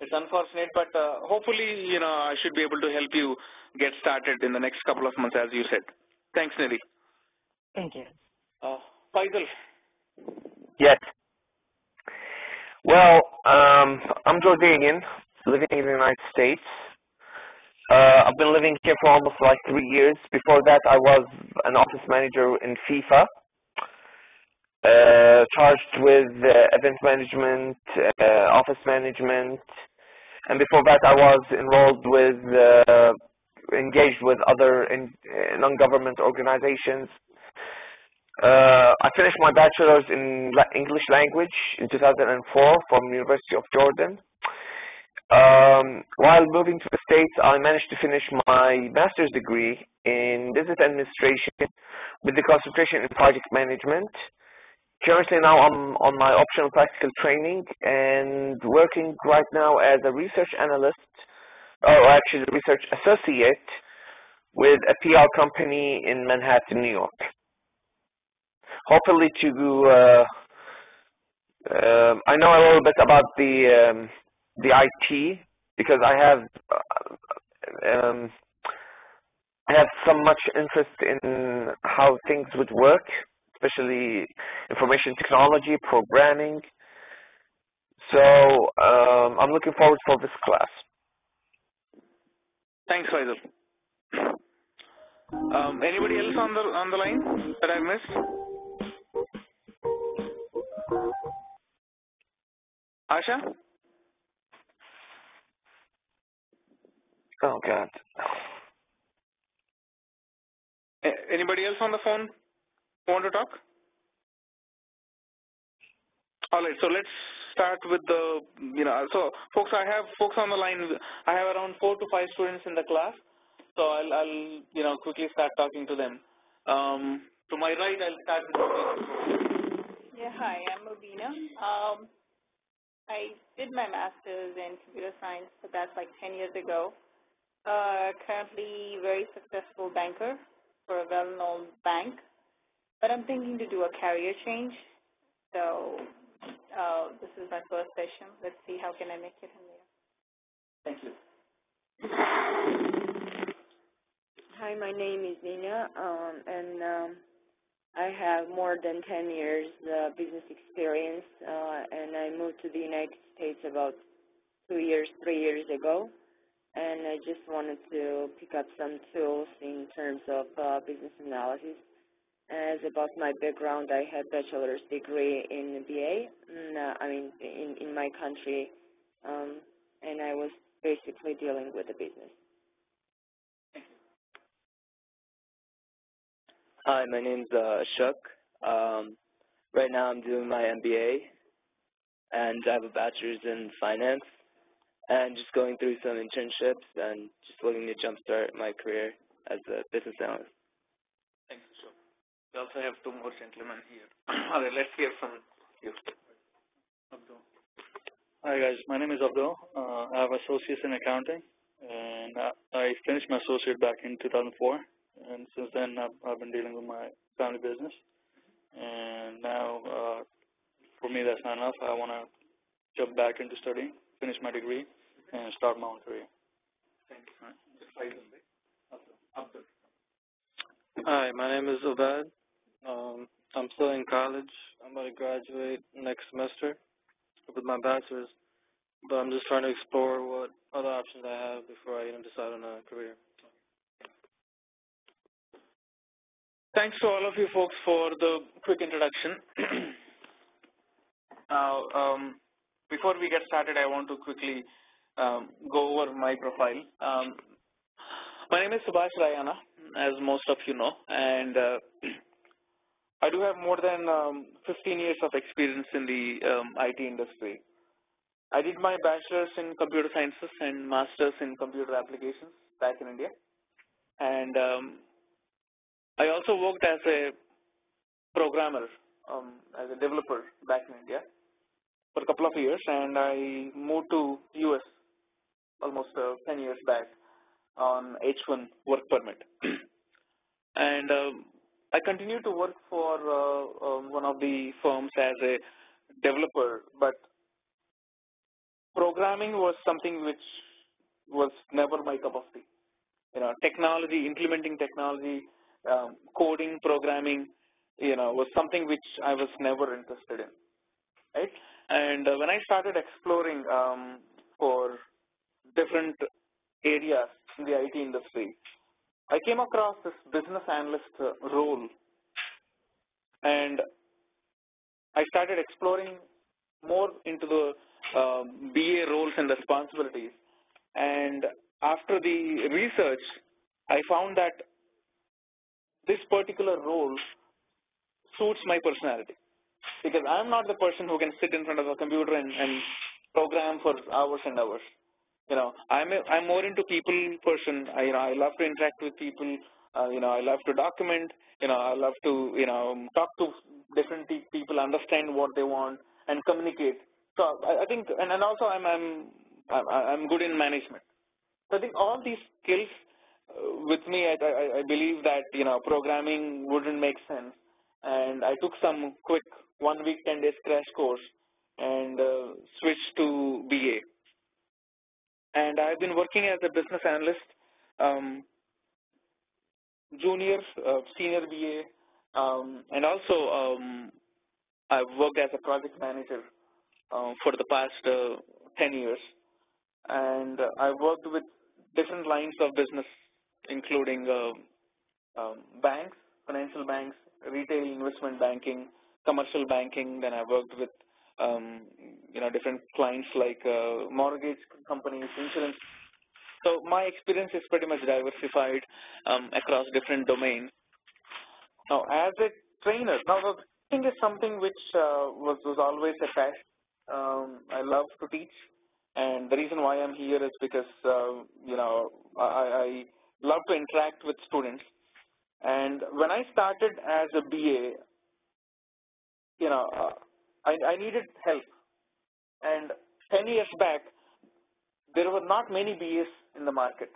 It's unfortunate, but hopefully, I should be able to help you get started in the next couple of months, as you said. Thanks, Nidhi. Thank you. Faisal. Yes. Well, I'm Jordanian, living in the United States. I've been living here for almost like 3 years. Before that, I was an office manager in FIFA, charged with event management, office management, and before that, I was enrolled with, engaged with other non-government organizations. I finished my bachelor's in English language in 2004 from University of Jordan. While moving to the States, I managed to finish my master's degree in business administration with the concentration in project management. Currently now I'm on my optional practical training and working right now as a research analyst, or actually research associate with a PR company in Manhattan, New York. Hopefully I know a little bit about the IT because I have have some much interest in how things would work, especially information technology, programming. So I'm looking forward for this class. Thanks, Faisal. Anybody else on the line that I missed? Asha? Oh God. Anybody else on the phone want to talk? All right, so let's start with the, so folks, I have folks on the line. I have around 4 to 5 students in the class. So I'll quickly start talking to them. To my right, I'll start with Mubina. Yeah, hi, I'm Mubina. I did my master's in computer science, but that's like 10 years ago. Currently very successful banker for a well-known bank, but I'm thinking to do a career change. So this is my first session. Let's see how can I make it in there. Thank you. Hi, my name is Nina, and I have more than 10 years business experience, and I moved to the United States about 3 years ago, and I just wanted to pick up some tools in terms of business analysis. As about my background, I have bachelor's degree in BA, in my country, and I was basically dealing with the business. Hi, my name's Ashok. Right now I'm doing my MBA, and I have a bachelor's in finance, and just going through some internships and just looking to jumpstart my career as a business analyst. Thanks, Ashok. We also have 2 more gentlemen here. All right, let's hear from you. Abdul. Hi guys, my name is Abdul. I have associates in accounting, and I finished my associate back in 2004. And since then, I've been dealing with my family business. And now, for me, that's not enough. I want to jump back into studying, finish my degree, and start my own career. Thank you. Hi, my name is Obad. I'm still in college. I'm about to graduate next semester with my bachelor's, but I'm just trying to explore what other options I have before I even decide on a career. Thanks to all of you folks for the quick introduction. Now, before we get started, I want to quickly go over my profile. My name is Subhash Rayana, as most of you know, and I do have more than 15 years of experience in the IT industry. I did my bachelor's in computer sciences and master's in computer applications back in India, and I also worked as a programmer, as a developer back in India for a couple of years, and I moved to US almost 10 years back on H1 work permit. And I continued to work for one of the firms as a developer, but programming was something which was never my cup of tea. Technology, implementing technology, coding, programming, was something which I was never interested in, right? And when I started exploring for different areas in the IT industry, I came across this business analyst role, and I started exploring more into the BA roles and responsibilities. And after the research, I found that this particular role suits my personality, because I'm not the person who can sit in front of a computer and program for hours and hours. I'm more into people person. I love to interact with people. I love to document. I love to talk to different people, understand what they want, and communicate. So I think, and also I'm good in management. So I think all these skills with me, I believe that programming wouldn't make sense, and I took some quick 1 week, 10 days crash course and switched to BA. And I've been working as a business analyst junior, senior BA, and also I've worked as a project manager for the past 10 years. And I've worked with different lines of business, including banks, financial banks, retail investment banking, commercial banking. Then I worked with different clients like mortgage companies, insurance. So my experience is pretty much diversified across different domains. Now, as a trainer, now the thing is something which was always a passion. I love to teach, and the reason why I'm here is because I love to interact with students. And when I started as a BA, I needed help. And 10 years back, there were not many BAs in the market.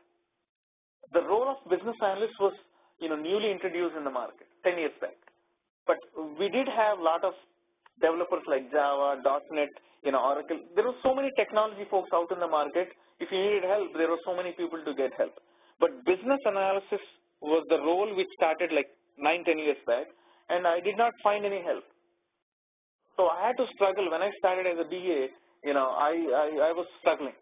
The role of business analyst was, newly introduced in the market 10 years back. But we did have a lot of developers like Java, .NET, Oracle. There were so many technology folks out in the market. If you needed help, there were so many people to get help. But business analysis was the role which started like 9-10 years back, and I did not find any help. So I had to struggle. When I started as a BA, I was struggling.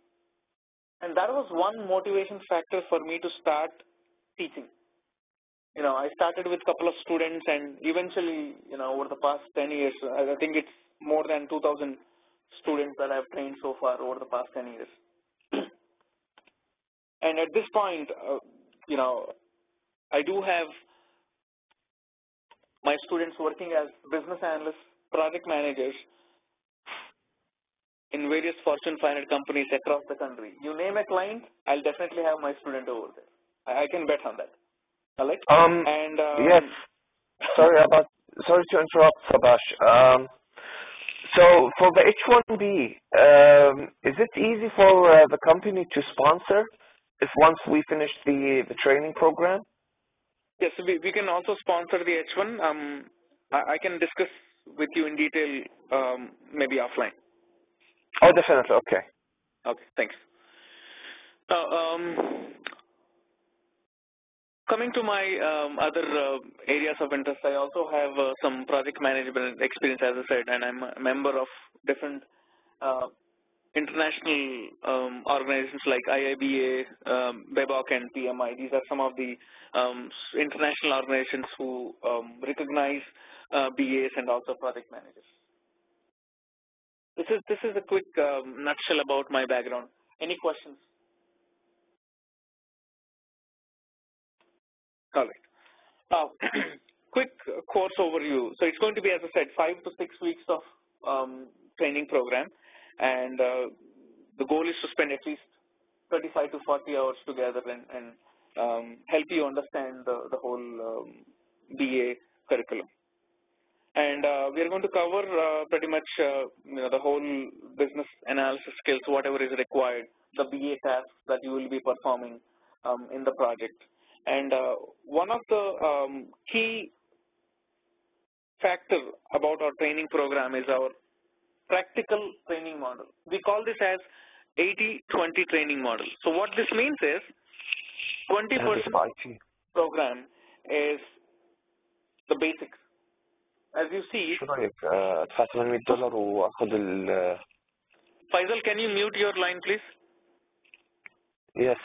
And that was one motivation factor for me to start teaching. I started with a couple of students, and eventually, over the past 10 years, I think it's more than 2,000 students that I've trained so far over the past 10 years. And at this point, I do have my students working as business analysts, project managers in various Fortune 500 companies across the country. You name a client, I'll definitely have my student over there. I can bet on that. All right? Yes. Sorry to interrupt, Sabash. So for the H-1B, is it easy for the company to sponsor if once we finish the training program? Yes, we can also sponsor the H-1. I can discuss with you in detail maybe offline. Oh, definitely. Okay. Okay, thanks. Coming to my other areas of interest, I also have some project management experience, as I said, and I'm a member of different international organizations like IIBA, BEBOC, and PMI. These are some of the international organizations who recognize BAs and also project managers. This is a quick nutshell about my background. Any questions? All right. Quick course overview. So it's going to be, as I said, 5 to 6 weeks of training program, and the goal is to spend at least 35 to 40 hours together and help you understand the whole BA curriculum. And we are going to cover pretty much the whole business analysis skills, whatever is required, the BA tasks that you will be performing in the project. And one of the key factor about our training program is our practical training model. We call this as 80-20 training model. So what this means is 20% program is the basics. As you see, Faisal, can you mute your line, please? Yes.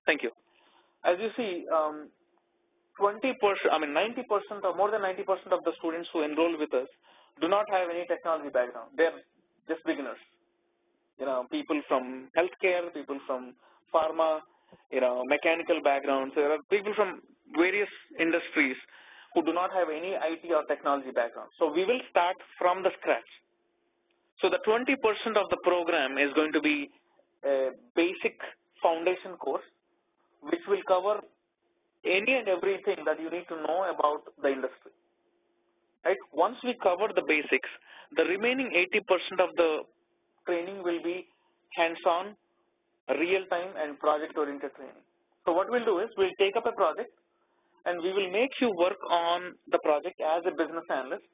Thank you. As you see, 90% or more than 90% of the students who enroll with us do not have any technology background. They're just beginners. People from healthcare, people from pharma, mechanical backgrounds. There are people from various industries who do not have any IT or technology background. So we will start from the scratch. So the 20% of the program is going to be a basic foundation course, which will cover any and everything that you need to know about the industry. Right? Once we cover the basics, the remaining 80% of the training will be hands-on, real-time, and project-oriented training. So what we'll do is we'll take up a project, and we will make you work on the project as a business analyst,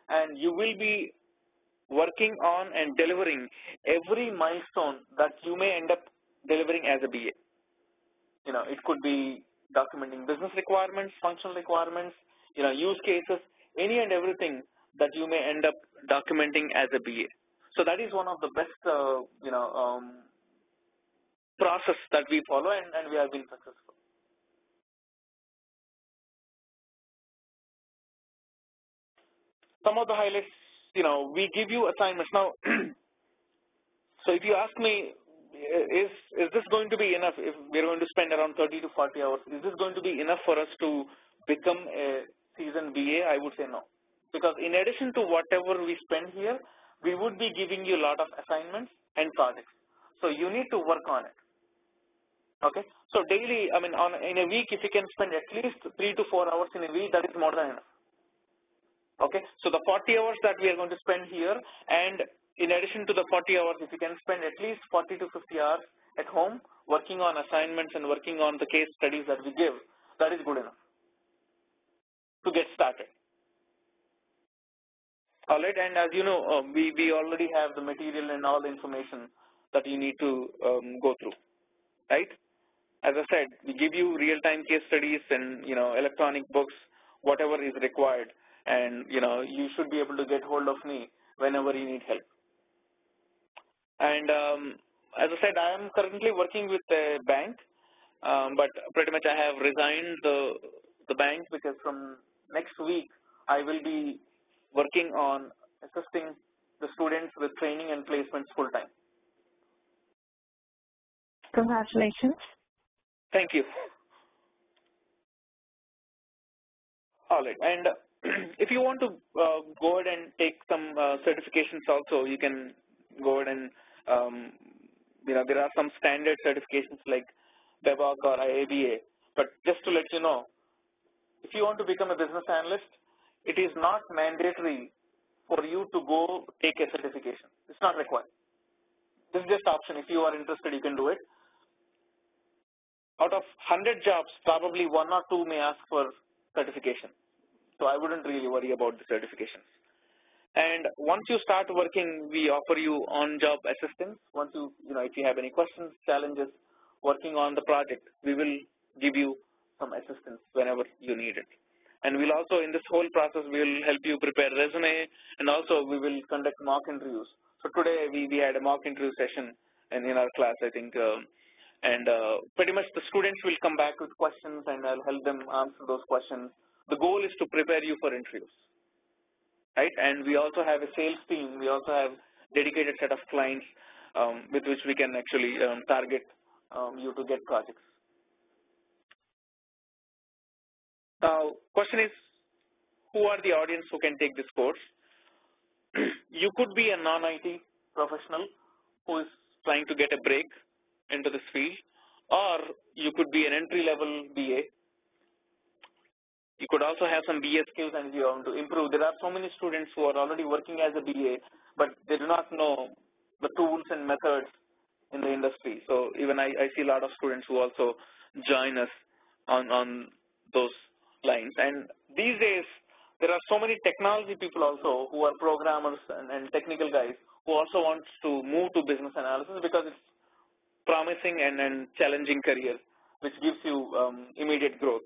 and you will be working on and delivering every milestone that you may end up delivering as a BA. It could be documenting business requirements, functional requirements, use cases, any and everything that you may end up documenting as a BA. So that is one of the best, process that we follow, and we have been successful. Some of the highlights, we give you assignments. Now, so if you ask me, is this going to be enough if we're going to spend around 30 to 40 hours? Is this going to be enough for us to become a seasoned BA? I would say no. Because in addition to whatever we spend here, we would be giving you a lot of assignments and projects. So you need to work on it. Okay? So daily, in a week, if you can spend at least 3 to 4 hours in a week, that is more than enough. Okay, so the 40 hours that we are going to spend here, and in addition to the 40 hours, if you can spend at least 40 to 50 hours at home working on assignments and working on the case studies that we give, that is good enough to get started. All right, and as you know, we already have the material and all the information that you need to go through, right? As I said, we give you real-time case studies and, electronic books, whatever is required. And, you should be able to get hold of me whenever you need help. And as I said, I am currently working with a bank, but pretty much I have resigned the bank because from next week, I will be working on assisting the students with training and placements full-time. Congratulations. Thank you. All right. And if you want to go ahead and take some certifications also, you can go ahead and, there are some standard certifications like BEBOC or IABA. But just to let you know, if you want to become a business analyst, it is not mandatory for you to go take a certification. It's not required. This is just option. If you are interested, you can do it. Out of 100 jobs, probably 1 or 2 may ask for certification. So I wouldn't really worry about the certifications. And once you start working, we offer you on-job assistance. Once you, if you have any questions, challenges, working on the project, we will give you some assistance whenever you need it. And we'll also, in this whole process, we will help you prepare resume, and also we will conduct mock interviews. So today we had a mock interview session in our class, I think, and pretty much the students will come back with questions, and I'll help them answer those questions. The goal is to prepare you for interviews, right? And we also have a sales team. We also have dedicated set of clients with which we can actually target you to get projects. Now, question is, who are the audience who can take this course? You could be a non-IT professional who is trying to get a break into this field, or you could be an entry-level BA. You could also have some BA skills and you want to improve. There are so many students who are already working as a BA, but they do not know the tools and methods in the industry. So even I see a lot of students who also join us on those lines. And these days, there are so many technology people also who are programmers and technical guys who also want to move to business analysis because it's promising and challenging career, which gives you immediate growth.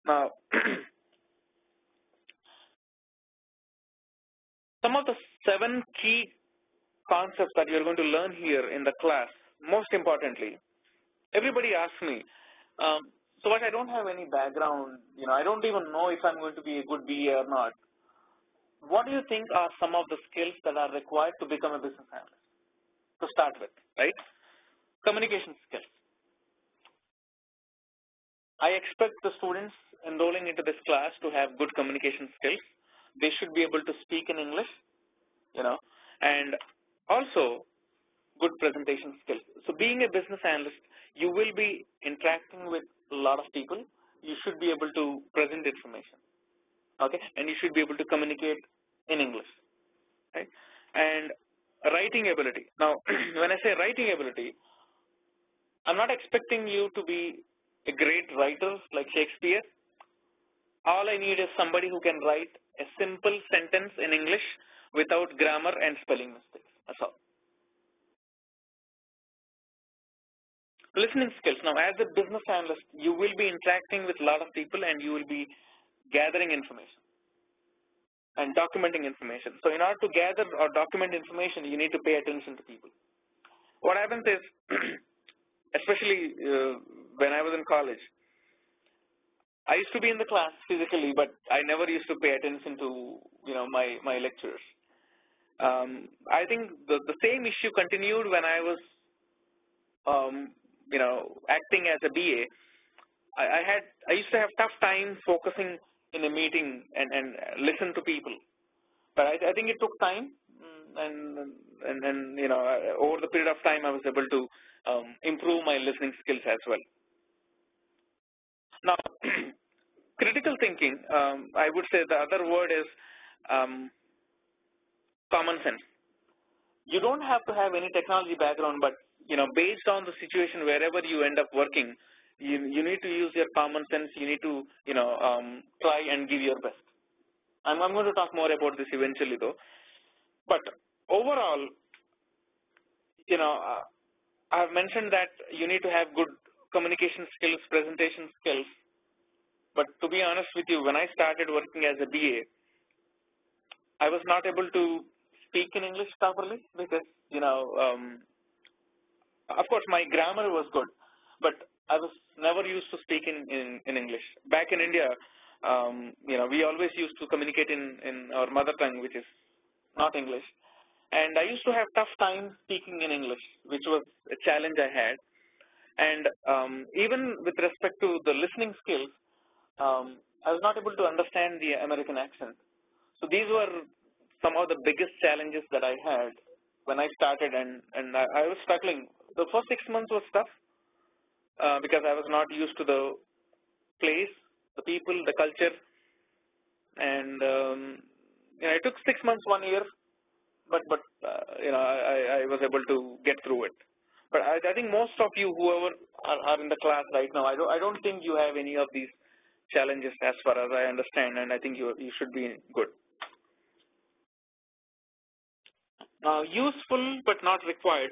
Now, some of the 7 key concepts that you're going to learn here in the class, most importantly, everybody asks me, so what, I don't have any background, I don't even know if I'm going to be a good BA or not. What do you think are some of the skills that are required to become a business analyst? To start with, right? Communication skills. I expect the students enrolling into this class to have good communication skills. They should be able to speak in English, and also good presentation skills. So being a business analyst, you will be interacting with a lot of people. You should be able to present information, okay? And you should be able to communicate in English, right? And writing ability. Now, when I say writing ability, I'm not expecting you to be a great writer like Shakespeare. All I need is somebody who can write a simple sentence in English without grammar and spelling mistakes. That's all. Listening skills. Now, as a business analyst, you will be interacting with a lot of people and you will be gathering information and documenting information. So in order to gather or document information, you need to pay attention to people. What happens is, especially when I was in college, I used to be in the class physically, but I never used to pay attention to my lecturers. I think the same issue continued when I was acting as a BA. I used to have tough time focusing in a meeting and listen to people. But I think it took time, and over the period of time, I was able to improve my listening skills as well. Now, critical thinking, I would say the other word is common sense. You don't have to have any technology background, but based on the situation wherever you end up working, you need to use your common sense. You need to try and give your best. I'm going to talk more about this eventually, though. But overall, I've mentioned that you need to have good communication skills, presentation skills. But to be honest with you, when I started working as a BA, I was not able to speak in English properly because, of course, my grammar was good, but I was never used to speak in English. Back in India, we always used to communicate in our mother tongue, which is not English. And I used to have tough time speaking in English, which was a challenge I had. And even with respect to the listening skills, I was not able to understand the American accent. So these were some of the biggest challenges that I had when I started, and I was struggling. The first 6 months was tough because I was not used to the place, the people, the culture, and it took 6 months, 1 year, but I was able to get through it. But I think most of you, whoever are in the class right now, I don't think you have any of these challenges as far as I understand, and I think you should be good. Useful but not required,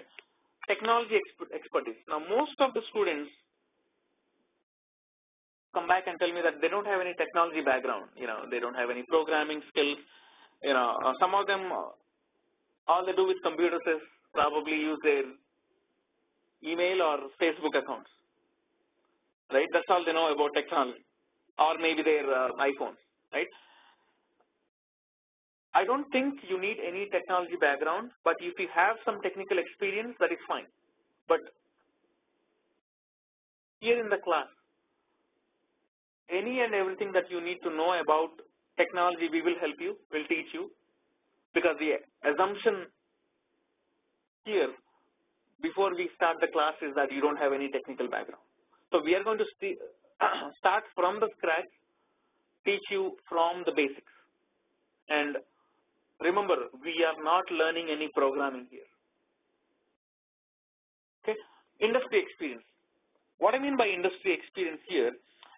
technology expertise. Now, most of the students come back and tell me that they don't have any technology background. They don't have any programming skills. Some of them, all they do with computers is probably use their email or Facebook accounts, right? That's all they know about technology, or maybe their iPhones, right? I don't think you need any technology background, but if you have some technical experience, that is fine. But here in the class, any and everything that you need to know about technology, we will help you, we'll teach you, because the assumption here before we start the class is that you don't have any technical background. So we are going to start from the scratch, teach you from the basics. And remember, we are not learning any programming here. Okay, industry experience. What I mean by industry experience here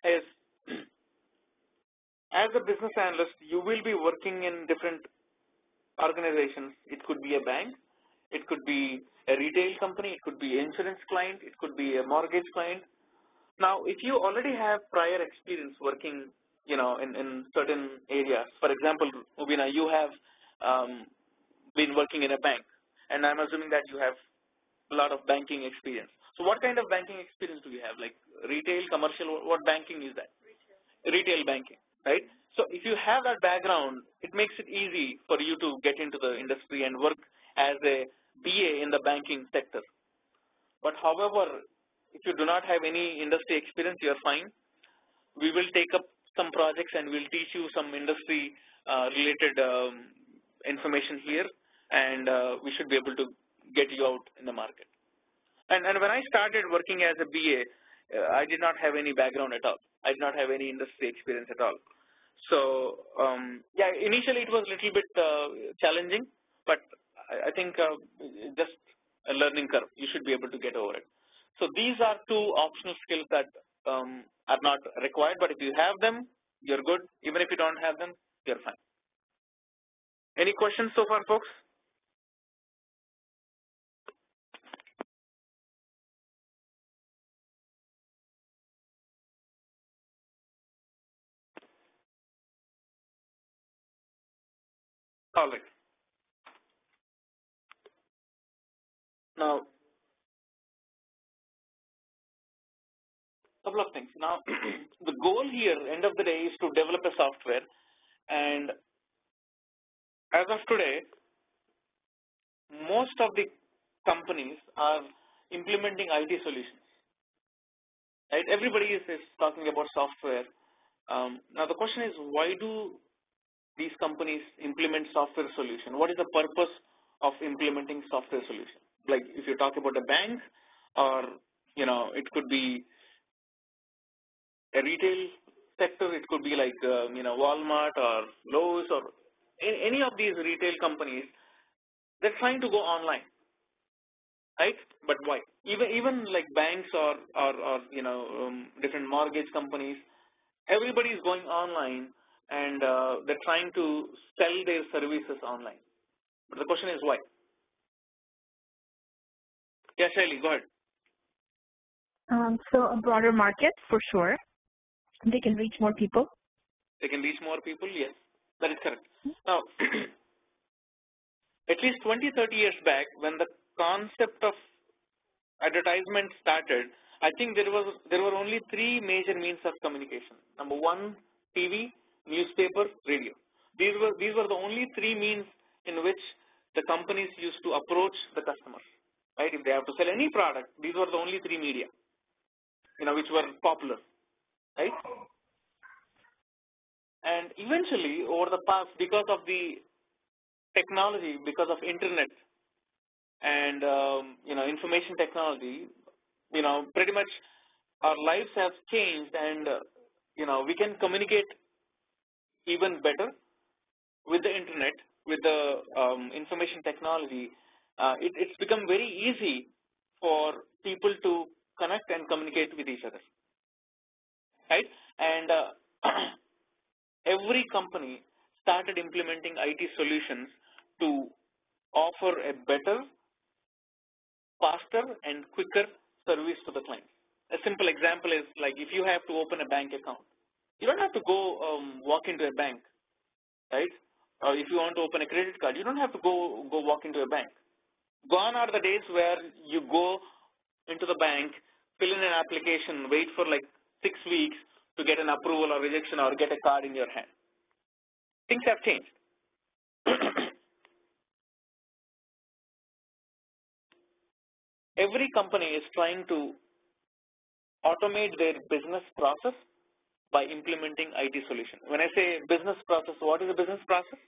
is, as a business analyst, you will be working in different organizations. It could be a bank, it could be a retail company, it could be an insurance client, it could be a mortgage client. Now, if you already have prior experience working, in certain areas, for example, Mubina, you have been working in a bank, and I'm assuming that you have a lot of banking experience. So what kind of banking experience do you have? Like retail, commercial, what banking is that? Retail banking, right? So if you have that background, it makes it easy for you to get into the industry and work as a BA in the banking sector. But however, if you do not have any industry experience, you are fine. We will take up some projects and we'll teach you some industry related information here, and we should be able to get you out in the market. And when I started working as a BA, I did not have any background at all. I did not have any industry experience at all. So yeah, initially it was a little bit challenging, but I think just a learning curve. You should be able to get over it. So these are two optional skills that are not required, but if you have them, you're good. Even if you don't have them, you're fine. Any questions so far, folks? All right. Now, couple of things. Now, the goal here, end of the day, is to develop a software, and as of today, most of the companies are implementing IT solutions. Right? Everybody is talking about software. Now, the question is, why do these companies implement software solution? What is the purpose of implementing software solution? Like, if you talk about a bank, or it could be a retail sector, it could be like Walmart or Lowe's or any of these retail companies. They're trying to go online, right? But why? Even like banks or different mortgage companies, everybody is going online, and they're trying to sell their services online. But the question is why? Yeah, Shaili, go ahead. So a broader market for sure. They can reach more people. They can reach more people, yes. That is correct. Now, at least 20, 30 years back, when the concept of advertisement started, I think there were only three major means of communication. Number one, TV, newspaper, radio. These were the only three means in which the companies used to approach the customers. Right? If they have to sell any product, these were the only three media, which were popular. Right? And eventually, over the past, because of the technology, because of internet and information technology, pretty much our lives have changed, and we can communicate even better with the internet, with the information technology. It's become very easy for people to connect and communicate with each other, right? And every company started implementing IT solutions to offer a better, faster, and quicker service to the client. A simple example is like if you have to open a bank account, you don't have to go walk into a bank, right? Or if you want to open a credit card, you don't have to go walk into a bank. Gone are the days where you go into the bank, fill in an application, wait for like 6 weeks to get an approval or rejection or get a card in your hand. Things have changed. Every company is trying to automate their business process by implementing IT solution. When I say business process, what is a business process?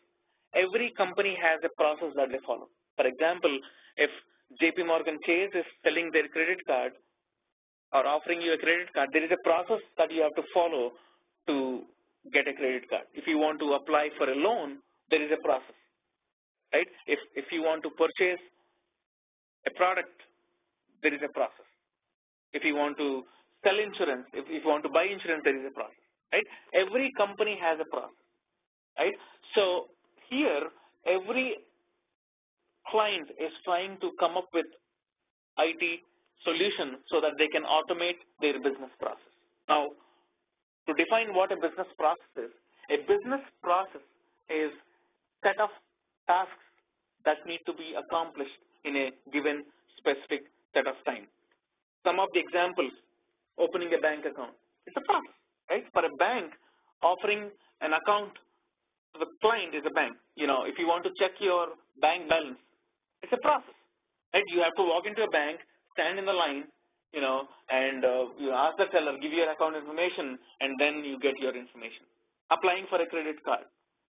Every company has a process that they follow. For example, if JP Morgan Chase is selling their credit card or offering you a credit card, there is a process that you have to follow to get a credit card. If you want to apply for a loan, there is a process, right? If you want to purchase a product, there is a process. If you want to sell insurance, if you want to buy insurance, there is a process, right? Every company has a process, right? So here, every client is trying to come up with IT solution so that they can automate their business process. Now, to define what a business process is, a business process is set of tasks that need to be accomplished in a given specific set of time. Some of the examples, opening a bank account, it's a process, right? For a bank, offering an account to the client is a bank. If you want to check your bank balance, it's a process, right? You have to walk into a bank, stand in the line, and you ask the teller, give your account information, and then you get your information. Applying for a credit card.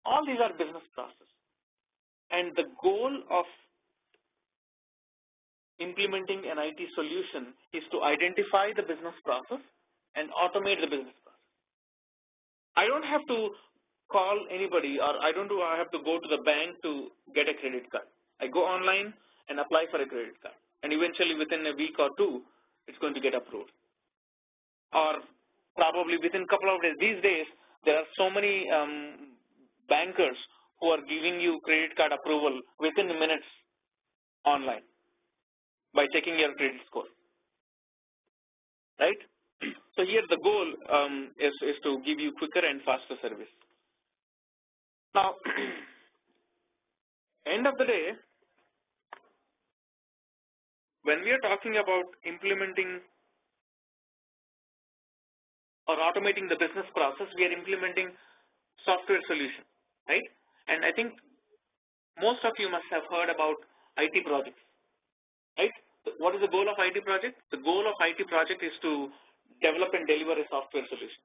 All these are business processes. And the goal of implementing an IT solution is to identify the business process and automate the business process. I don't have to call anybody, or I have to go to the bank to get a credit card. I go online and apply for a credit card. And eventually within a week or two, it's going to get approved. Or probably within a couple of days. These days, there are so many bankers who are giving you credit card approval within minutes online by checking your credit score, right? So here the goal is to give you quicker and faster service. Now, End of the day, when we are talking about implementing or automating the business process, we are implementing software solution, right? And I think most of you must have heard about IT projects, right? What is the goal of IT project? The goal of IT project is to develop and deliver a software solution.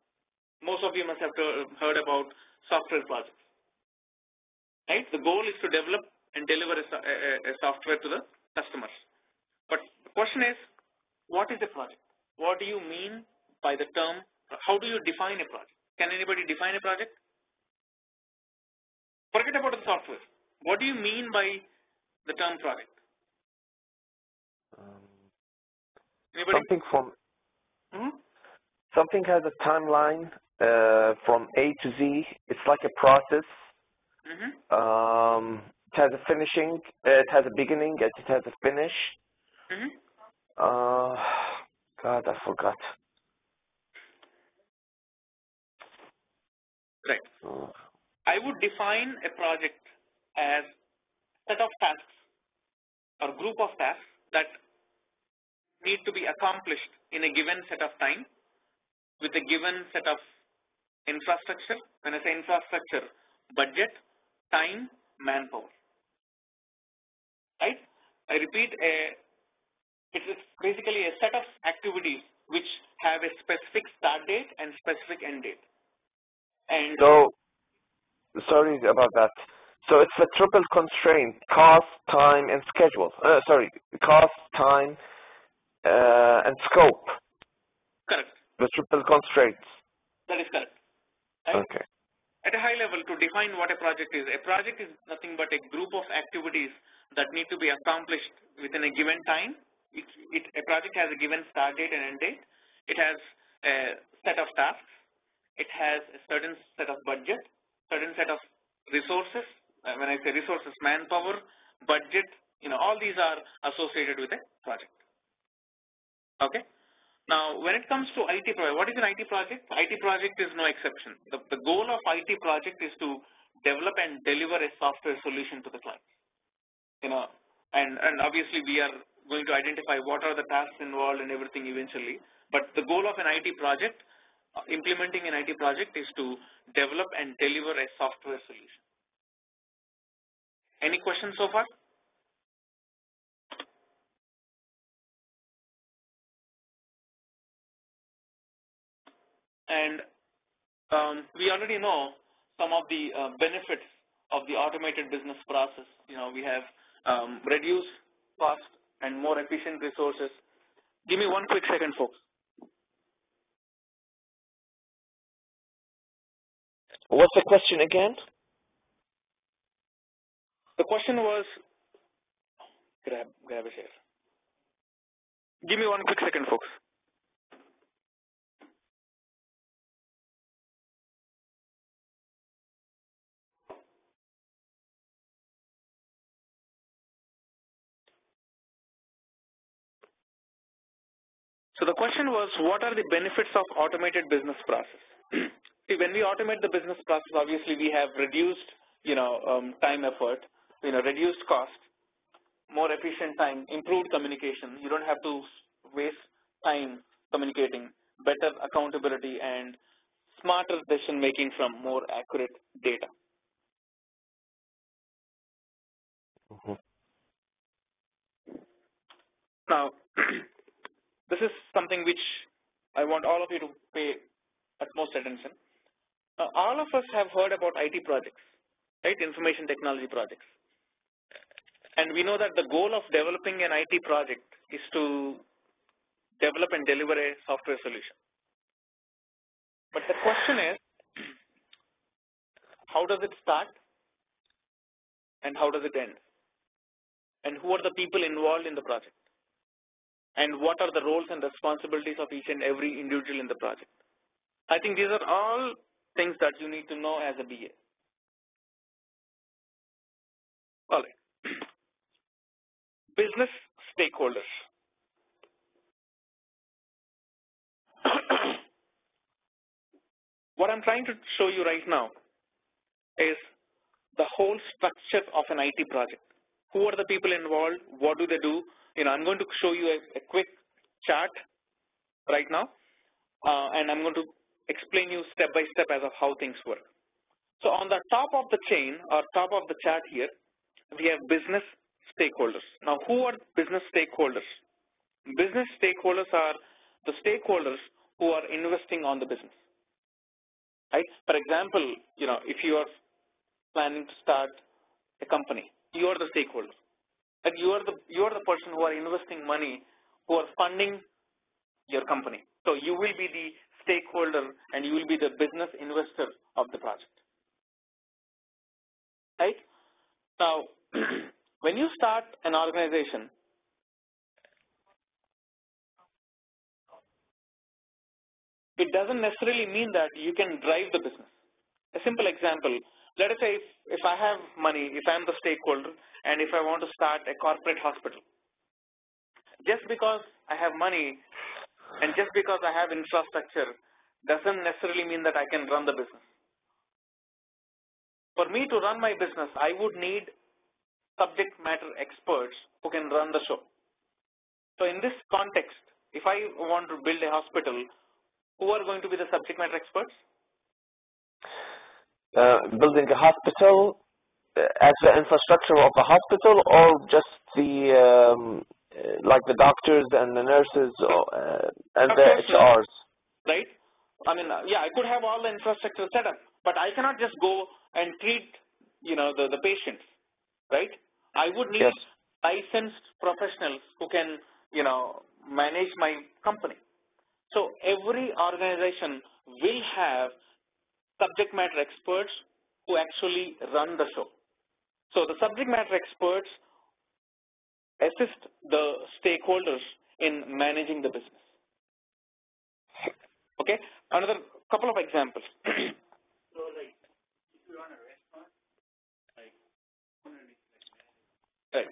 Most of you must have heard about software projects, right? The goal is to develop and deliver a software to the customers. But the question is, what is a project? What do you mean by the term? How do you define a project? Can anybody define a project? Forget about the software. What do you mean by the term project? Anybody? Something has a timeline from A to Z. It's like a process. It has a finishing. It has a beginning. It has a finish. God, I forgot. Right. I would define a project as a set of tasks or group of tasks that need to be accomplished in a given set of time with a given set of infrastructure. When I say infrastructure, budget, time, manpower. Right? I repeat, it is basically a set of activities which have a specific start date and specific end date. And so, sorry about that. So it's a triple constraint: cost, time, and schedule. Cost, time, and scope. Correct. The triple constraints. That is correct. Right? Okay. At a high level, to define what a project is nothing but a group of activities that need to be accomplished within a given time. A project has a given start date and end date. It has a set of tasks. It has a certain set of budget, certain set of resources. When I say resources, manpower, budget, all these are associated with a project. Okay. Now, when it comes to IT project, what is an IT project? IT project is no exception. The goal of IT project is to develop and deliver a software solution to the client. And obviously we are going to identify what are the tasks involved and everything eventually. But the goal of an IT project, implementing an IT project, is to develop and deliver a software solution. Any questions so far? And we already know some of the benefits of the automated business process. We have reduced cost and more efficient resources. Give me one quick second, folks. What's the question again? The question was, grab a share. Give me one quick second, folks. So the question was, what are the benefits of automated business process? See, when we automate the business process, obviously we have reduced, time effort, reduced cost, more efficient time, improved communication. You don't have to waste time communicating, better accountability, and smarter decision making from more accurate data. Now, this is something which I want all of you to pay utmost attention. All of us have heard about IT projects, right? Information technology projects. And we know that the goal of developing an IT project is to develop and deliver a software solution. But the question is, how does it start and how does it end? And who are the people involved in the project? And what are the roles and responsibilities of each and every individual in the project? I think these are all things that you need to know as a BA. All right. Business stakeholders. What I'm trying to show you right now is the whole structure of an IT project. Who are the people involved? What do they do? I'm going to show you a quick chart right now, and I'm going to explain you step by step as of how things work. So on the top of the chain or top of the chart here, we have business stakeholders. Now, who are business stakeholders? Business stakeholders are the stakeholders who are investing on the business, right? For example, if you are planning to start a company, you are the stakeholder. And you are the person who are investing money, who are funding your company. So you will be the stakeholder and you will be the business investor of the project. Right? Now, when you start an organization, it doesn't necessarily mean that you can drive the business. A simple example, let us say if I have money, if I'm the stakeholder, and if I want to start a corporate hospital, just because I have money and just because I have infrastructure doesn't necessarily mean that I can run the business. For me to run my business, I would need subject matter experts who can run the show. So in this context, if I want to build a hospital, who are going to be the subject matter experts? Building a hospital as the infrastructure of the hospital, or just the like the doctors and the nurses and the HRs? Right. I mean, yeah, I could have all the infrastructure set up, but I cannot just go and treat, the patients, right? I would need licensed professionals who can, manage my company. So every organization will have subject matter experts who actually run the show. So the subject matter experts assist the stakeholders in managing the business. Okay, another couple of examples. So, like, if you run a restaurant, like, right.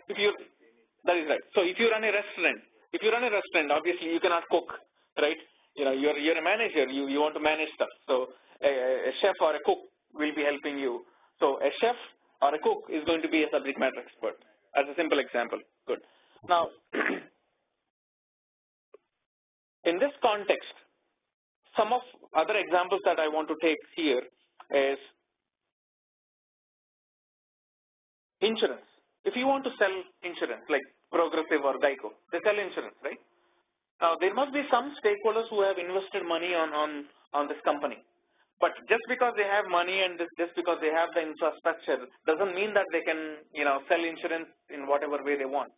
That is right. So if you run a restaurant, obviously you cannot cook, right? You're a manager. You want to manage stuff. So a chef or a cook will be helping you. So a chef or a cook is going to be a subject matter expert. As a simple example. Good. Now, in this context, some of other examples that I want to take here is insurance. If you want to sell insurance, like Progressive or Geico, they sell insurance, right? Now, there must be some stakeholders who have invested money on this company. But just because they have money and just because they have the infrastructure doesn't mean that they can, sell insurance in whatever way they want.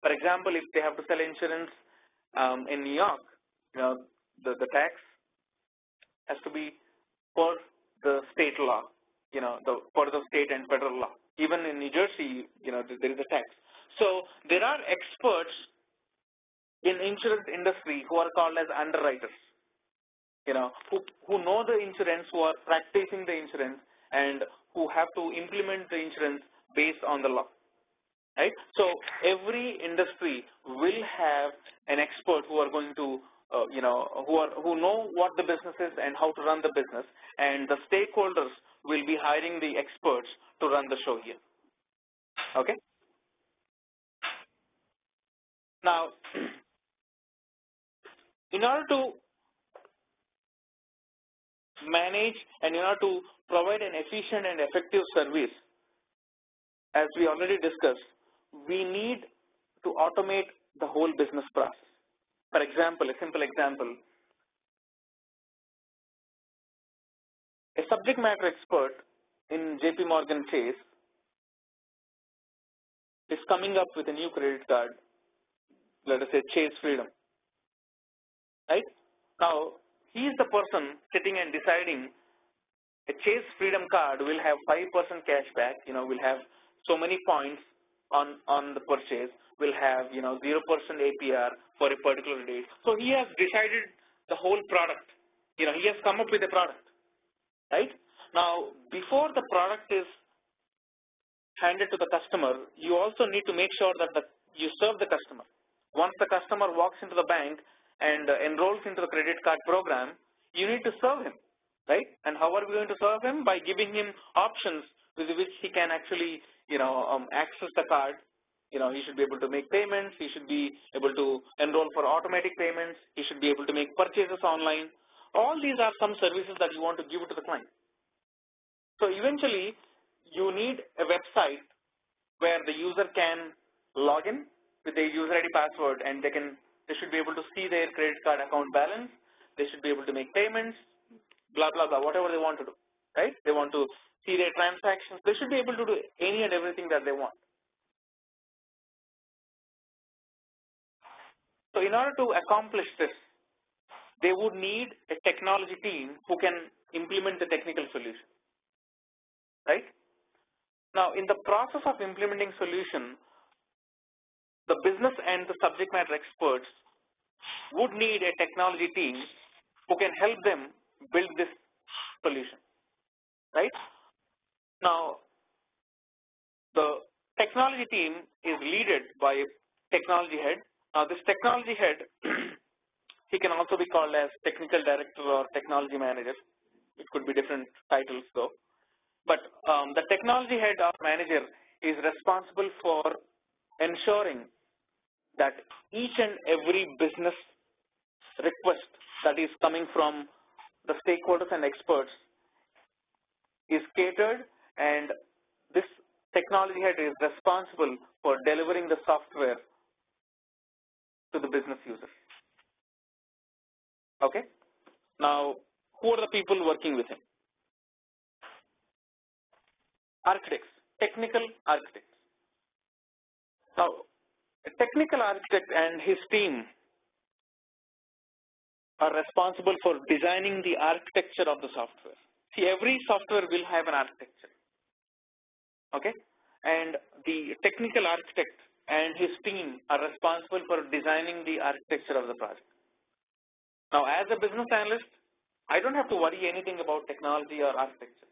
For example, if they have to sell insurance in New York, the tax has to be per the state law, per the state and federal law. Even in New Jersey, there is a tax. So there are experts in insurance industry who are called as underwriters, who know the insurance, who are practicing the insurance, and who have to implement the insurance based on the law, right? So every industry will have an expert who are going to, who know what the business is and how to run the business, and the stakeholders will be hiring the experts to run the show here. Okay. Now, in order to manage and in order to provide an efficient and effective service, as we already discussed, we need to automate the whole business process. For example, a simple example, a subject matter expert in JP Morgan Chase is coming up with a new credit card, let us say Chase Freedom, right? Now, he is the person sitting and deciding a Chase Freedom card will have 5% cash back, will have so many points on the purchase, will have, 0% APR for a particular date. So he has decided the whole product. He has come up with a product, right? Now, before the product is handed to the customer, you also need to make sure that you serve the customer. Once the customer walks into the bank and enrolls into the credit card program, you need to serve him, right? And how are we going to serve him? By giving him options with which he can actually, access the card. He should be able to make payments. He should be able to enroll for automatic payments. He should be able to make purchases online. All these are some services that you want to give to the client. So eventually, you need a website where the user can log in with their user ID password, and they should be able to see their credit card account balance. They should be able to make payments, blah, blah, blah, whatever they want to do, right? They want to see their transactions. They should be able to do any and everything that they want. So in order to accomplish this, they would need a technology team who can implement the technical solution, right? Now, in the process of implementing solution, the business and the subject matter experts would need a technology team who can help them build this solution, right? Now, the technology team is led by a technology head. Now, this technology head, he can also be called as technical director or technology manager. It could be different titles though. But the technology head or manager is responsible for ensuring that each and every business request that is coming from the stakeholders and experts is catered, and this technology head is responsible for delivering the software to the business users. Okay? Now, who are the people working with him? Architects, technical architects. Now, a technical architect and his team are responsible for designing the architecture of the software. See, every software will have an architecture. Okay? And the technical architect and his team are responsible for designing the architecture of the project. Now, as a business analyst, I don't have to worry anything about technology or architecture.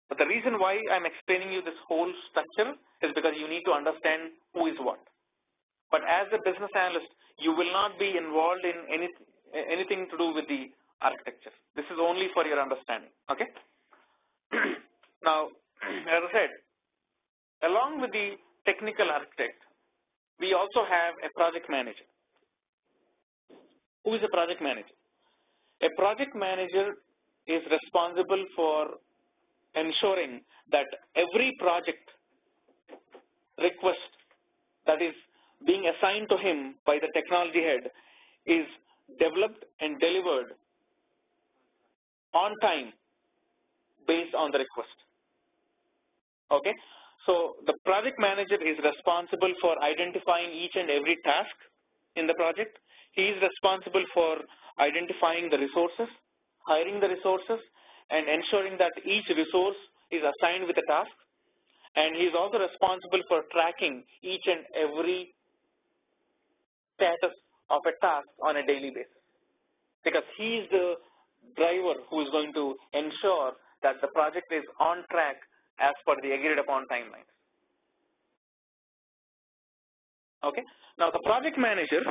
But the reason why I'm explaining you this whole structure is because you need to understand who is what. But as a business analyst, you will not be involved in anything to do with the architecture. This is only for your understanding. Okay? Now, as I said, along with the technical architect, we also have a project manager. Who is a project manager? A project manager is responsible for ensuring that every project request that is being assigned to him by the technology head is developed and delivered on time based on the request. Okay? So the project manager is responsible for identifying each and every task in the project. He is responsible for identifying the resources, hiring the resources, and ensuring that each resource is assigned with a task. And he is also responsible for tracking each and every status of a task on a daily basis, because he is the driver who is going to ensure that the project is on track as per the agreed upon timelines. Okay. Now, the project manager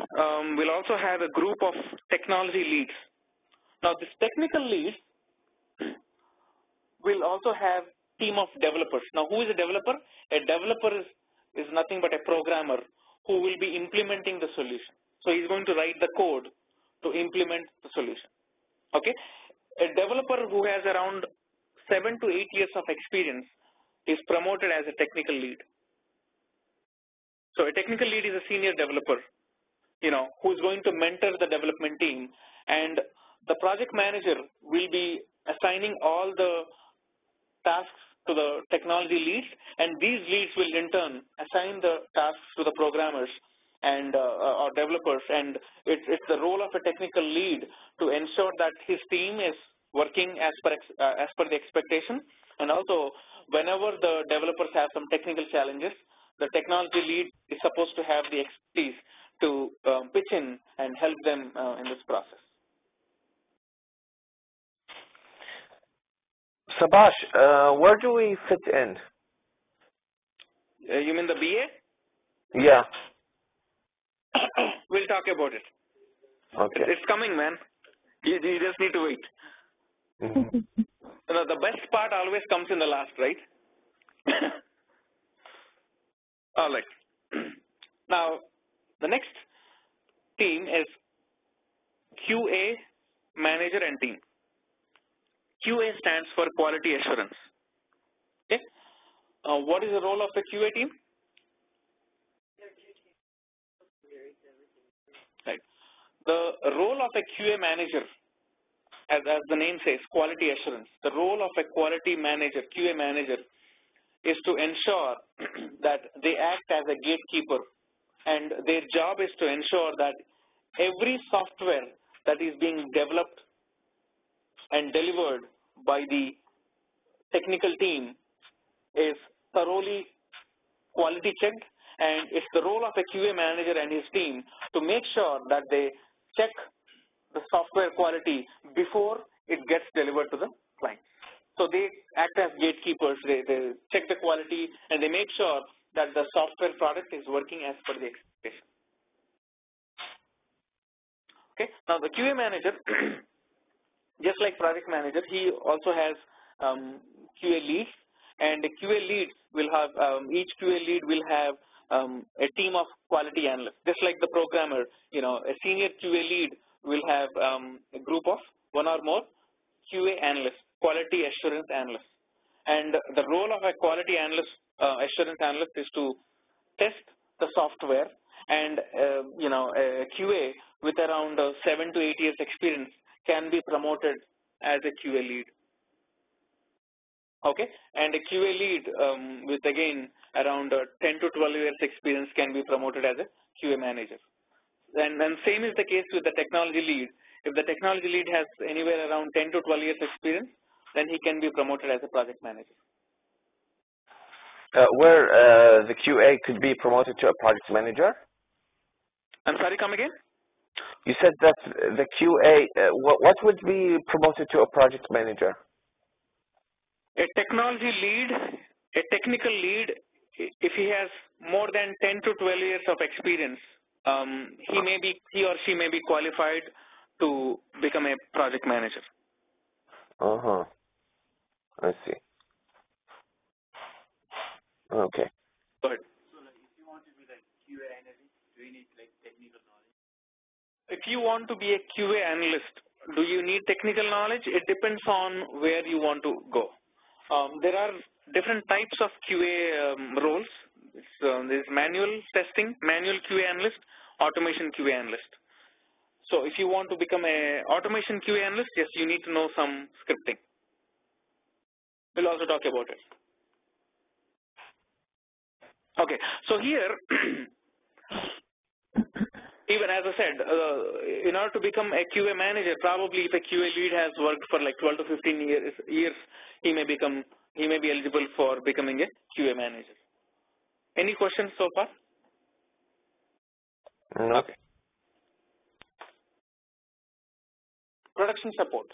will also have a group of technology leads. Now, this technical lead will also have a team of developers. Now, who is a developer? A developer is nothing but a programmer who will be implementing the solution. So, he's going to write the code to implement the solution. Okay. A developer who has around 7 to 8 years of experience is promoted as a technical lead. So a technical lead is a senior developer, who is going to mentor the development team, and the project manager will be assigning all the tasks to the technology leads, and these leads will in turn assign the tasks to the programmers and or developers, and it's the role of a technical lead to ensure that his team is working as per the expectation, and also whenever the developers have some technical challenges, the technology lead is supposed to have the expertise to pitch in and help them in this process. Sabash, where do we fit in? You mean the BA? Yeah. We'll talk about it. Okay. It's coming, man. You just need to wait. Mm-hmm. the best part always comes in the last, right? All right. Now, the next team is QA manager and team. QA stands for quality assurance. Okay. What is the role of the QA team? Right. The role of a QA manager, as the name says, quality assurance. The role of a quality manager, QA manager, is to ensure that they act as a gatekeeper, and their job is to ensure that every software that is being developed and delivered by the technical team is thoroughly quality checked, and it's the role of a QA manager and his team to make sure that they check the software quality before it gets delivered to the client. So they act as gatekeepers, they check the quality, and they make sure that the software product is working as per the expectation. Okay, now the QA manager, just like project manager, he also has QA leads, and the QA leads will have, each QA lead will have a team of quality analysts. Just like the programmer, a senior QA lead will have a group of one or more QA analysts, quality assurance analysts. And the role of a quality analyst, assurance analyst, is to test the software, and a QA with around 7 to 8 years experience can be promoted as a QA lead. Okay, and a QA lead with again around 10 to 12 years experience can be promoted as a QA manager. And same is the case with the technology lead. If the technology lead has anywhere around 10 to 12 years experience, then he can be promoted as a project manager. Where the QA could be promoted to a project manager? I'm sorry, come again? You said that the QA, what would be promoted to a project manager? A technology lead, a technical lead, if he has more than 10 to 12 years of experience, he or she may be qualified to become a project manager. I see. Okay. Go ahead. So, if you want to be like QA analyst, do you need like technical knowledge? If you want to be a QA analyst, do you need technical knowledge? It depends on where you want to go. There are different types of QA roles. There's manual testing, manual QA analyst, automation QA analyst. So if you want to become a automation QA analyst, yes, you need to know some scripting. We'll also talk about it. Okay, so here, even as I said, in order to become a QA manager, probably if a QA lead has worked for like 12 to 15 years, he may be eligible for becoming a QA manager. Any questions so far? No. Okay. Production support.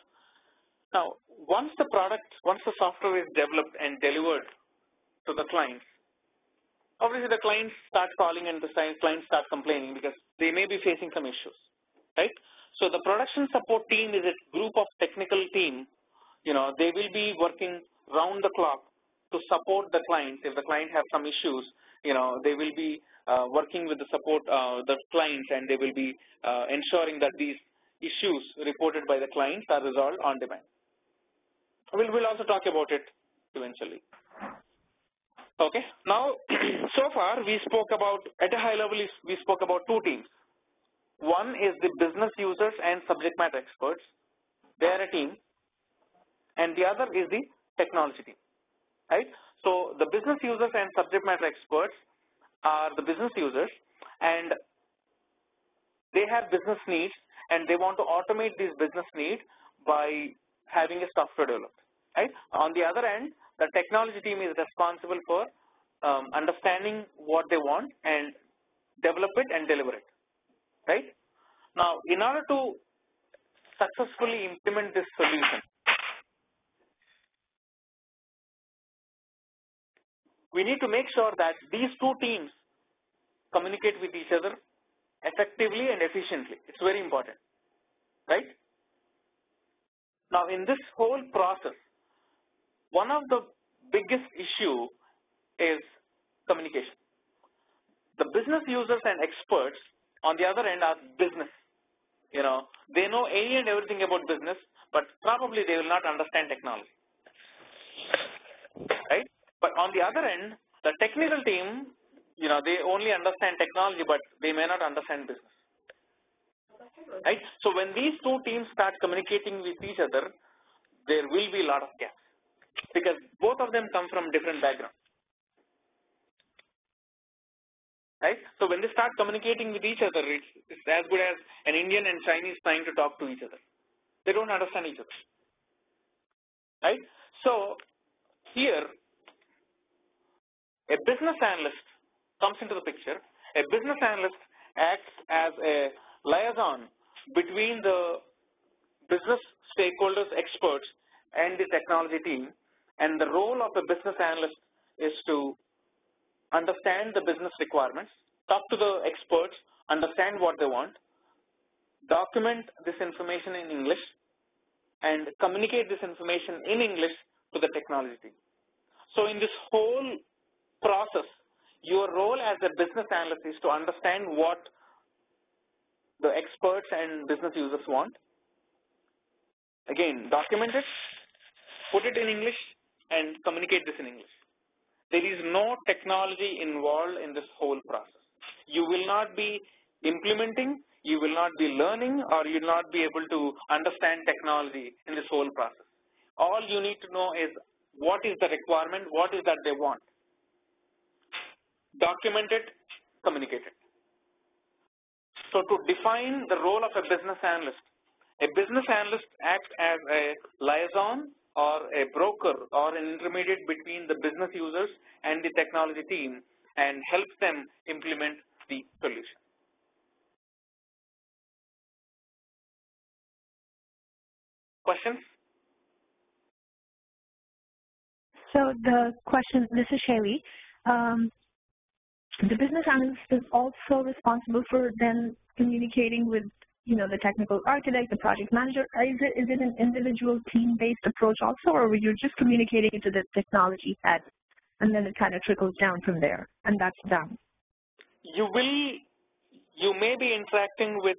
Now, once the software is developed and delivered to the clients, obviously the clients start calling and the clients start complaining because they may be facing some issues, right? So the production support team is a group of technical team. They will be working round the clock to support the clients. If the client have some issues, they will be working with the clients, and they will be ensuring that these issues reported by the clients are resolved on demand. We'll also talk about it eventually. Okay. Now, so far we spoke about, at a high level, we spoke about two teams. One is the business users and subject matter experts. They are a team. And the other is the technology team, right? So the business users and subject matter experts are the business users, and they have business needs, and they want to automate these business needs by having a software developed, right? On the other end, the technology team is responsible for understanding what they want and develop it and deliver it, right? Now, in order to successfully implement this solution, we need to make sure that these two teams communicate with each other effectively and efficiently. It's very important, right? Now, in this whole process, one of the biggest issue is communication. The business users and experts on the other end are business. They know any and everything about business, but probably they will not understand technology, right? But on the other end, the technical team, they only understand technology, but they may not understand business, right? So when these two teams start communicating with each other, there will be a lot of gaps because both of them come from different backgrounds, right? So when they start communicating with each other, it's as good as an Indian and Chinese trying to talk to each other. They don't understand each other, right? So here, a business analyst comes into the picture. A business analyst acts as a liaison between the business stakeholders, experts, and the technology team. And the role of a business analyst is to understand the business requirements, talk to the experts, understand what they want, document this information in English, and communicate this information in English to the technology team. So in this whole process, your role as a business analyst is to understand what the experts and business users want. Again, document it, put it in English, and communicate this in English. There is no technology involved in this whole process. You will not be implementing, you will not be learning, or you will not be able to understand technology in this whole process. All you need to know is what is the requirement, what is that they want. Document it, communicate it. So to define the role of a business analyst acts as a liaison or a broker or an intermediate between the business users and the technology team and helps them implement the solution. Questions? So the question, this is Shaylee. The business analyst is also responsible for then communicating with, the technical architect, the project manager. Is it an individual team-based approach also, or were you just communicating to the technology head, and then it kind of trickles down from there, and that's done? You may be interacting with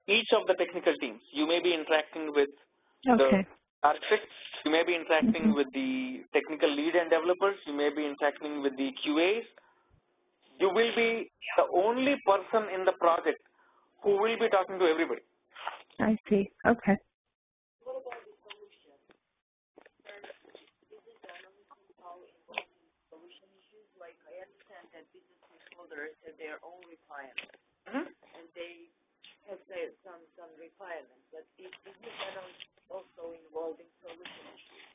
each of the technical teams. You may be interacting with the architects. You may be interacting with the technical lead and developers. You may be interacting with the QAs. You will be the only person in the project who will be talking to everybody. I see. Okay. What about the solution? Is it somehow involved in solution issues? Like, I understand that business stakeholders have their own requirements, and they have some requirements, but is business analyst also involved in solution issues?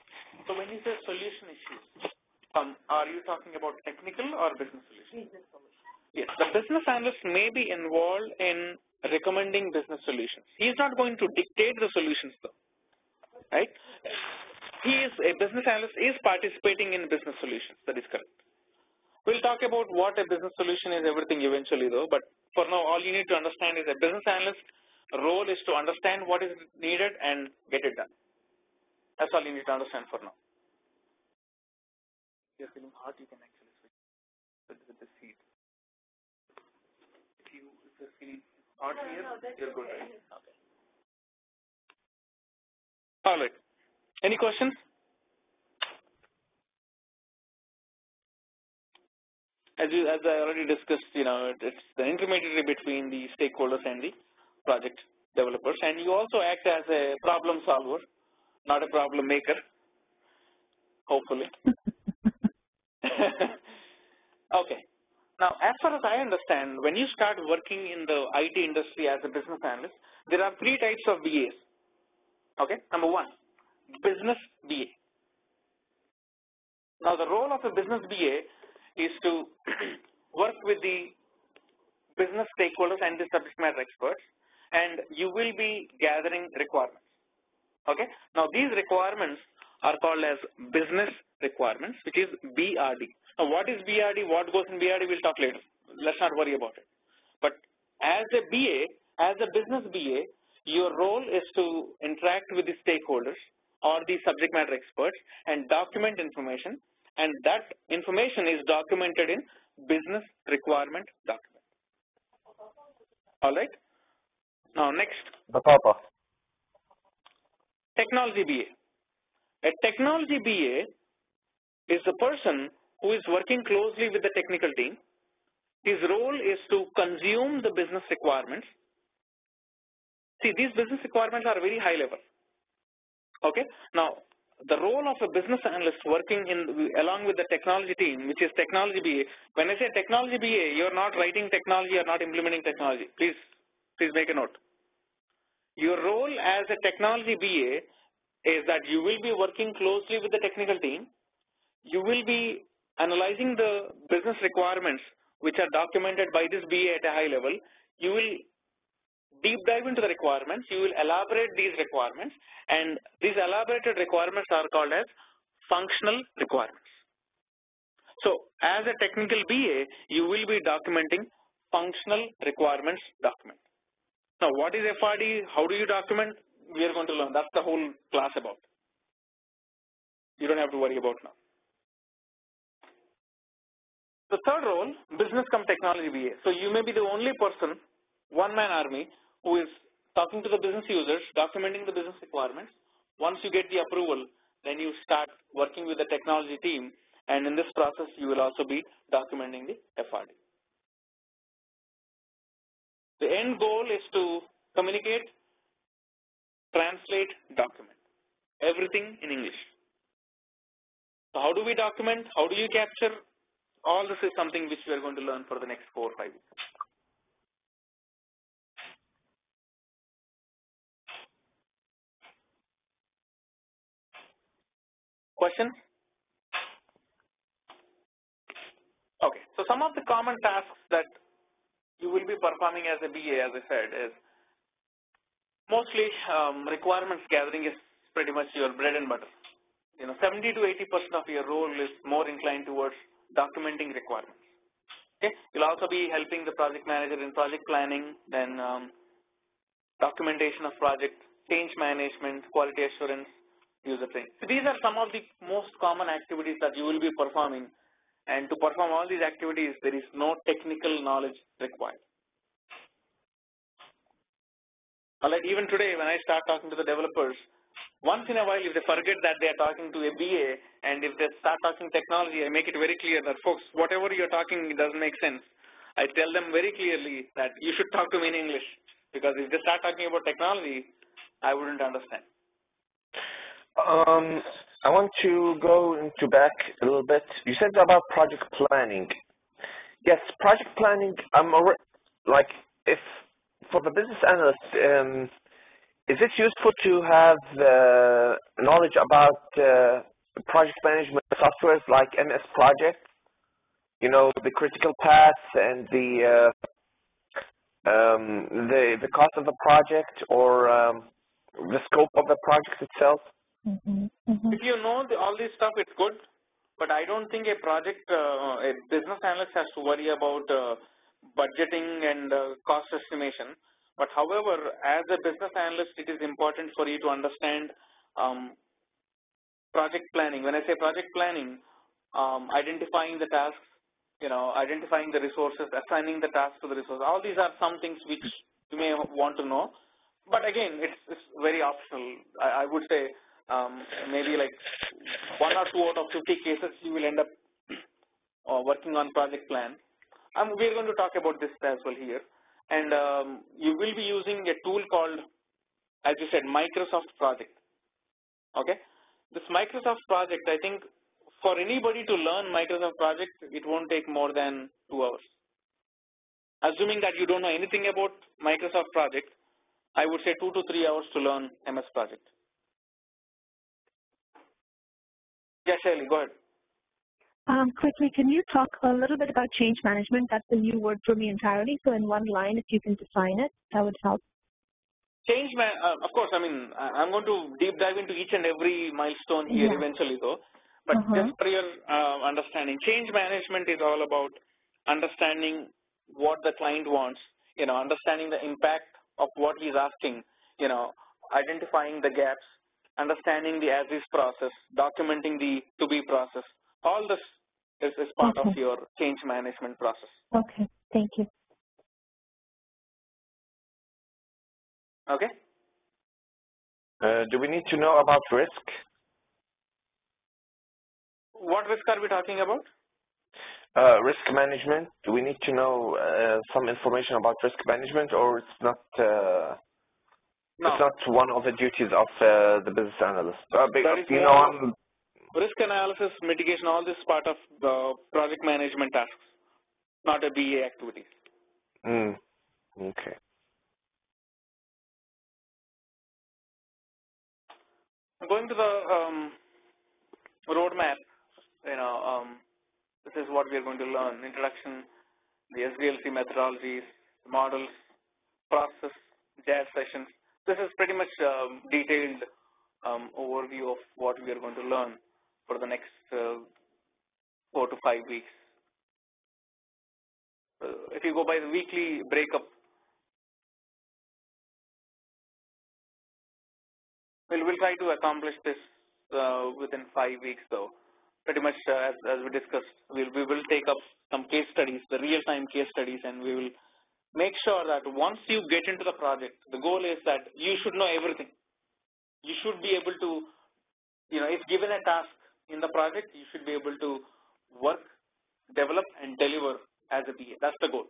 So when you say solution issues, are you talking about technical or business solutions? Business solutions. Yes, the business analyst may be involved in recommending business solutions. He is not going to dictate the solutions though, right? A business analyst is participating in business solutions, that is correct. We'll talk about what a business solution is everything eventually though, but for now all you need to understand is a business analyst role is to understand what is needed and get it done. That's all you need to understand for now. If you're feeling hot, you can actually switch with the seat. If you're feeling hot here, you're good, right? Okay. All right. Any questions? As I already discussed, it's the intermediary between the stakeholders and the project developers, and you also act as a problem solver, not a problem maker, hopefully. Okay. Now, as far as I understand, when you start working in the IT industry as a business analyst, there are three types of BAs. Okay. Number one, business BA. Now, the role of a business BA is to work with the business stakeholders and the subject matter experts, and you will be gathering requirements. Okay. Now, these requirements are called as business requirements, which is BRD. Now, what is BRD? What goes in BRD? We'll talk later. Let's not worry about it. But as a BA, as a business BA, your role is to interact with the stakeholders, or the subject matter experts and document information, and that information is documented in business requirement document. All right. Now next, technology BA. A technology BA is the person who is working closely with the technical team. His role is to consume the business requirements. See, these business requirements are very high level. Okay. Now, the role of a business analyst working along with the technology team, which is technology BA. When I say technology BA, you're not writing technology, you're not implementing technology. Please make a note. Your role as a technology BA is that you will be working closely with the technical team. You will be analyzing the business requirements which are documented by this BA at a high level. You will deep dive into the requirements. You will elaborate these requirements, and these elaborated requirements are called as functional requirements. So as a technical BA, you will be documenting functional requirements document. Now, what is FRD? How do you document? We are going to learn. That's the whole class about. You don't have to worry about now. The third role, business cum technology BA. So you may be the only person, one-man army, who is talking to the business users, documenting the business requirements. Once you get the approval, then you start working with the technology team, and in this process, you will also be documenting the FRD. The end goal is to communicate, translate, document. Everything in English. So how do we document? How do you capture? All this is something which we are going to learn for the next 4 or 5 weeks. Questions? Okay, so some of the common tasks that you will be performing as a BA, as I said, is mostly requirements gathering is pretty much your bread and butter. 70 to 80% of your role is more inclined towards documenting requirements. Okay, you'll also be helping the project manager in project planning, then documentation of project, change management, quality assurance, user training. So these are some of the most common activities that you will be performing, and to perform all these activities, there is no technical knowledge required. Alright, even today when I start talking to the developers, once in a while if they forget that they are talking to a BA, and if they start talking technology, I make it very clear that folks, whatever you're talking doesn't make sense. I tell them very clearly that you should talk to me in English, because if they start talking about technology, I wouldn't understand. I want to go into back a little bit. You said about project planning. Yes, project planning, like if for the business analyst, is it useful to have knowledge about project management softwares like MS Project? The critical path and the cost of the project, or the scope of the project itself? If you know all this stuff, it's good. But I don't think a business analyst has to worry about budgeting and cost estimation. But however, as a business analyst, it is important for you to understand project planning. When I say project planning, identifying the tasks, identifying the resources, assigning the tasks to the resources. All these are some things which you may want to know. But again, it's very optional. I would say maybe like 1 or 2 out of 50 cases you will end up working on project plan. We're going to talk about this as well here. And you will be using a tool called, as you said, Microsoft Project. Okay? This Microsoft Project, I think for anybody to learn Microsoft Project, it won't take more than 2 hours. Assuming that you don't know anything about Microsoft Project, I would say 2 to 3 hours to learn MS Project. Yes, Shelley, go ahead. Quickly, can you talk a little bit about change management? That's a new word for me entirely. So in one line, if you can define it, that would help. Change, of course, I mean, I'm going to deep dive into each and every milestone here eventually though. But just for your understanding, change management is all about understanding what the client wants, understanding the impact of what he's asking, identifying the gaps, understanding the as-is process, documenting the to-be process. All this is part of your change management process. Okay, thank you. Okay. Do we need to know about risk? What risk are we talking about? Risk management. Do we need to know some information about risk management, or it's not? No. It's not one of the duties of the business analyst. Risk analysis, mitigation, all this part of the project management tasks, not a BA activity. Okay. Going to the roadmap, this is what we are going to learn: introduction, the SDLC methodologies, models, process, jazz sessions. This is pretty much detailed overview of what we are going to learn for the next 4 to 5 weeks. If you go by the weekly breakup, we'll try to accomplish this within 5 weeks, though. Pretty much as we discussed, we will take up some case studies, the real-time case studies, and we will make sure that once you get into the project, the goal is that you should know everything. You should be able to, if given a task in the project, you should be able to work, develop, and deliver as a BA. That's the goal.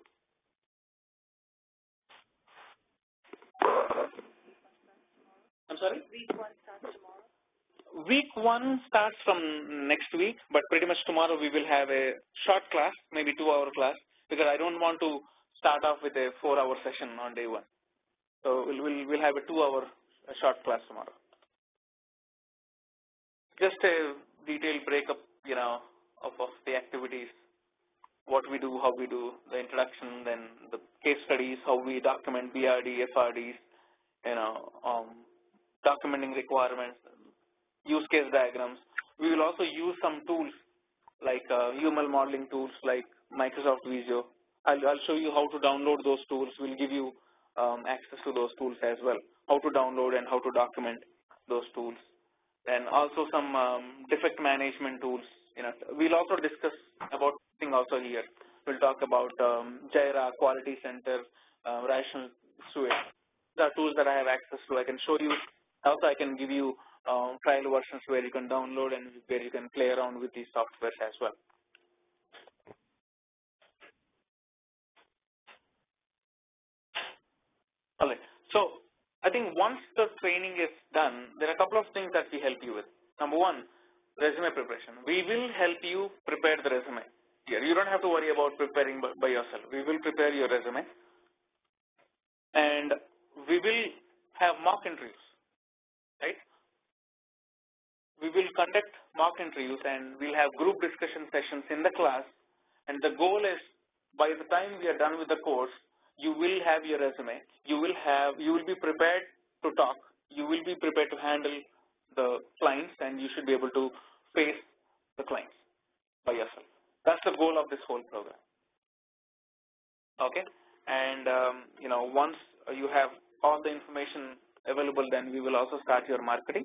I'm sorry? Week 1 starts tomorrow. Week 1 starts from next week, but pretty much tomorrow we will have a short class, maybe 2-hour class, because I don't want to start off with a 4-hour session on day 1. So we'll have a 2-hour short class tomorrow. Just a detailed breakup, of the activities, what we do, how we do, the introduction, then the case studies, how we document BRD, FRDs, documenting requirements, use case diagrams. We will also use some tools like UML modeling tools like Microsoft Visio. I'll show you how to download those tools. We'll give you access to those tools as well, how to download and how to document those tools. And also some defect management tools. We'll also discuss about things also here. We'll talk about Jira, Quality Center, Rational Suite. These are tools that I have access to. I can show you. Also, I can give you trial versions where you can download and where you can play around with these softwares as well. All right. So I think once the training is done, there are a couple of things that we help you with. Number 1, resume preparation. We will help you prepare the resume. Here, you don't have to worry about preparing by yourself. We will prepare your resume, and we will have mock interviews, right? We will conduct mock interviews, and we'll have group discussion sessions in the class, and the goal is by the time we are done with the course, you will have your resume. You will be prepared to talk. You will be prepared to handle the clients, and you should be able to face the clients by yourself. That's the goal of this whole program. Okay, and once you have all the information available, then we will also start your marketing.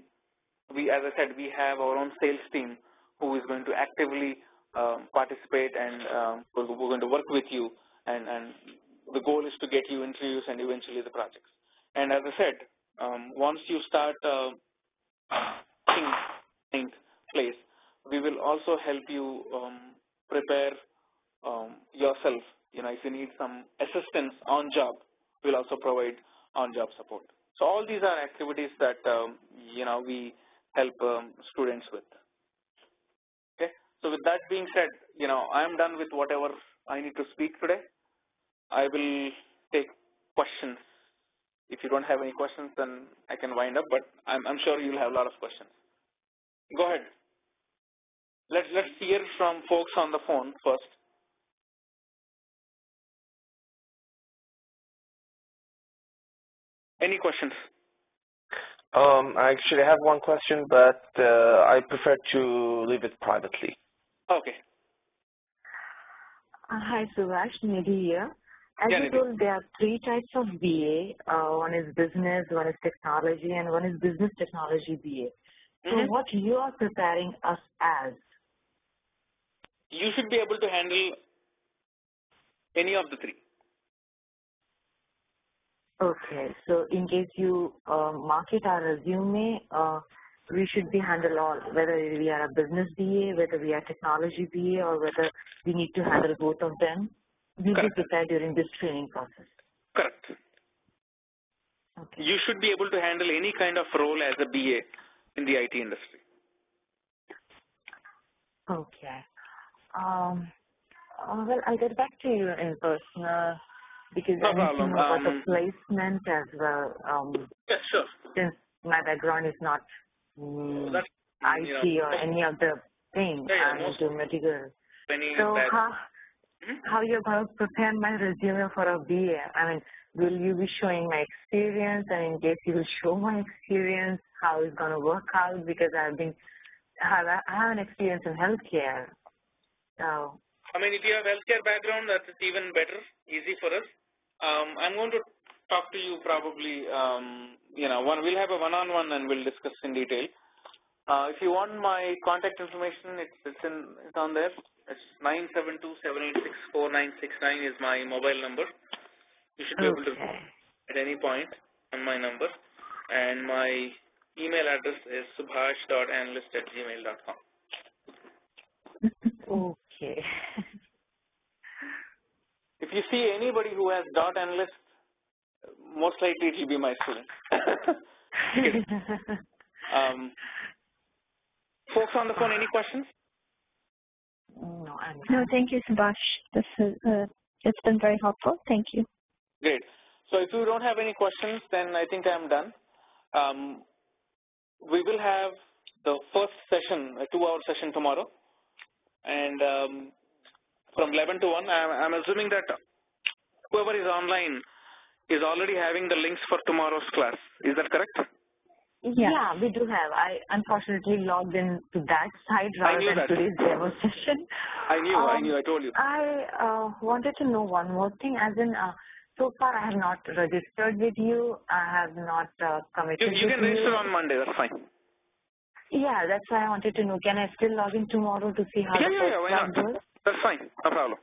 As I said, we have our own sales team who is going to actively participate, and we're going to work with you, and the goal is to get you interviews and eventually the projects. And as I said, once you start in place, we will also help you prepare yourself. If you need some assistance on job, we'll also provide on-job support. So all these are activities that we help students with. Okay. So with that being said, I'm done with whatever I need to speak today. I will take questions. If you don't have any questions, then I can wind up, but I'm sure you'll have a lot of questions. Go ahead. Let's hear from folks on the phone first. Any questions? I actually have one question, but I prefer to leave it privately. Okay. Hi, Suvash. Nidhi here. As you told, there are 3 types of BA. One is business, one is technology, and one is business technology BA. So what you are preparing us as? You should be able to handle any of the 3. Okay. So in case you market our resume, we should be handle all, whether we are a business BA, whether we are technology BA, or whether we need to handle both of them. We'll be prepared during this training process. Correct. Okay. You should be able to handle any kind of role as a BA in the IT industry. Okay. Well, I'll get back to you in person because I need to know about the placement as well. Yeah, sure. Since my background is not IT or any of the things, I'm into material. So how you're going to prepare my resume for a BA? I mean, will you be showing my experience, and in case you will show my experience, how it's going to work out? Because I have an experience in healthcare. So, I mean, if you have healthcare background, that's even better, easy for us. I'm going to talk to you probably, we'll have a one-on-one and we'll discuss in detail. If you want my contact information, it's on there. It's 972-786-4969 is my mobile number. You should be able to at any point on my number. And my email address is subhash.analyst@gmail.com. Okay. If you see anybody who has .analyst, most likely it will be my student. Folks on the phone, any questions? No, thank you, Subhash. This is it's been very helpful. Thank you. Great. So if you don't have any questions, then I think I'm done. We will have the first session, a 2-hour session tomorrow, and from 11 to 1. I'm assuming that whoever is online is already having the links for tomorrow's class. Is that correct? Yeah, we do have. I unfortunately logged in to that site rather than today's demo session. I knew, I told you. I wanted to know one more thing, as in, so far I have not registered with you. I have not committed You can register on Monday, that's fine. Yeah, that's why I wanted to know. Can I still log in tomorrow to see how the first class goes? That's fine, no problem.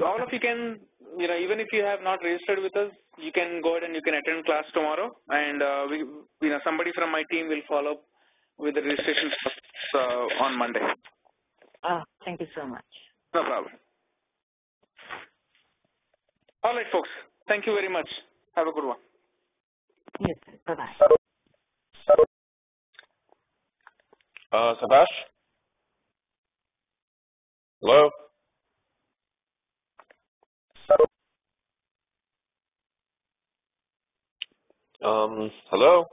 All of you can, even if you have not registered with us, you can go ahead and you can attend class tomorrow, and somebody from my team will follow up with the registration on Monday. Thank you so much. No problem. All right, folks. Thank you very much. Have a good one. Yes, bye-bye. Subhash? Hello? Hello?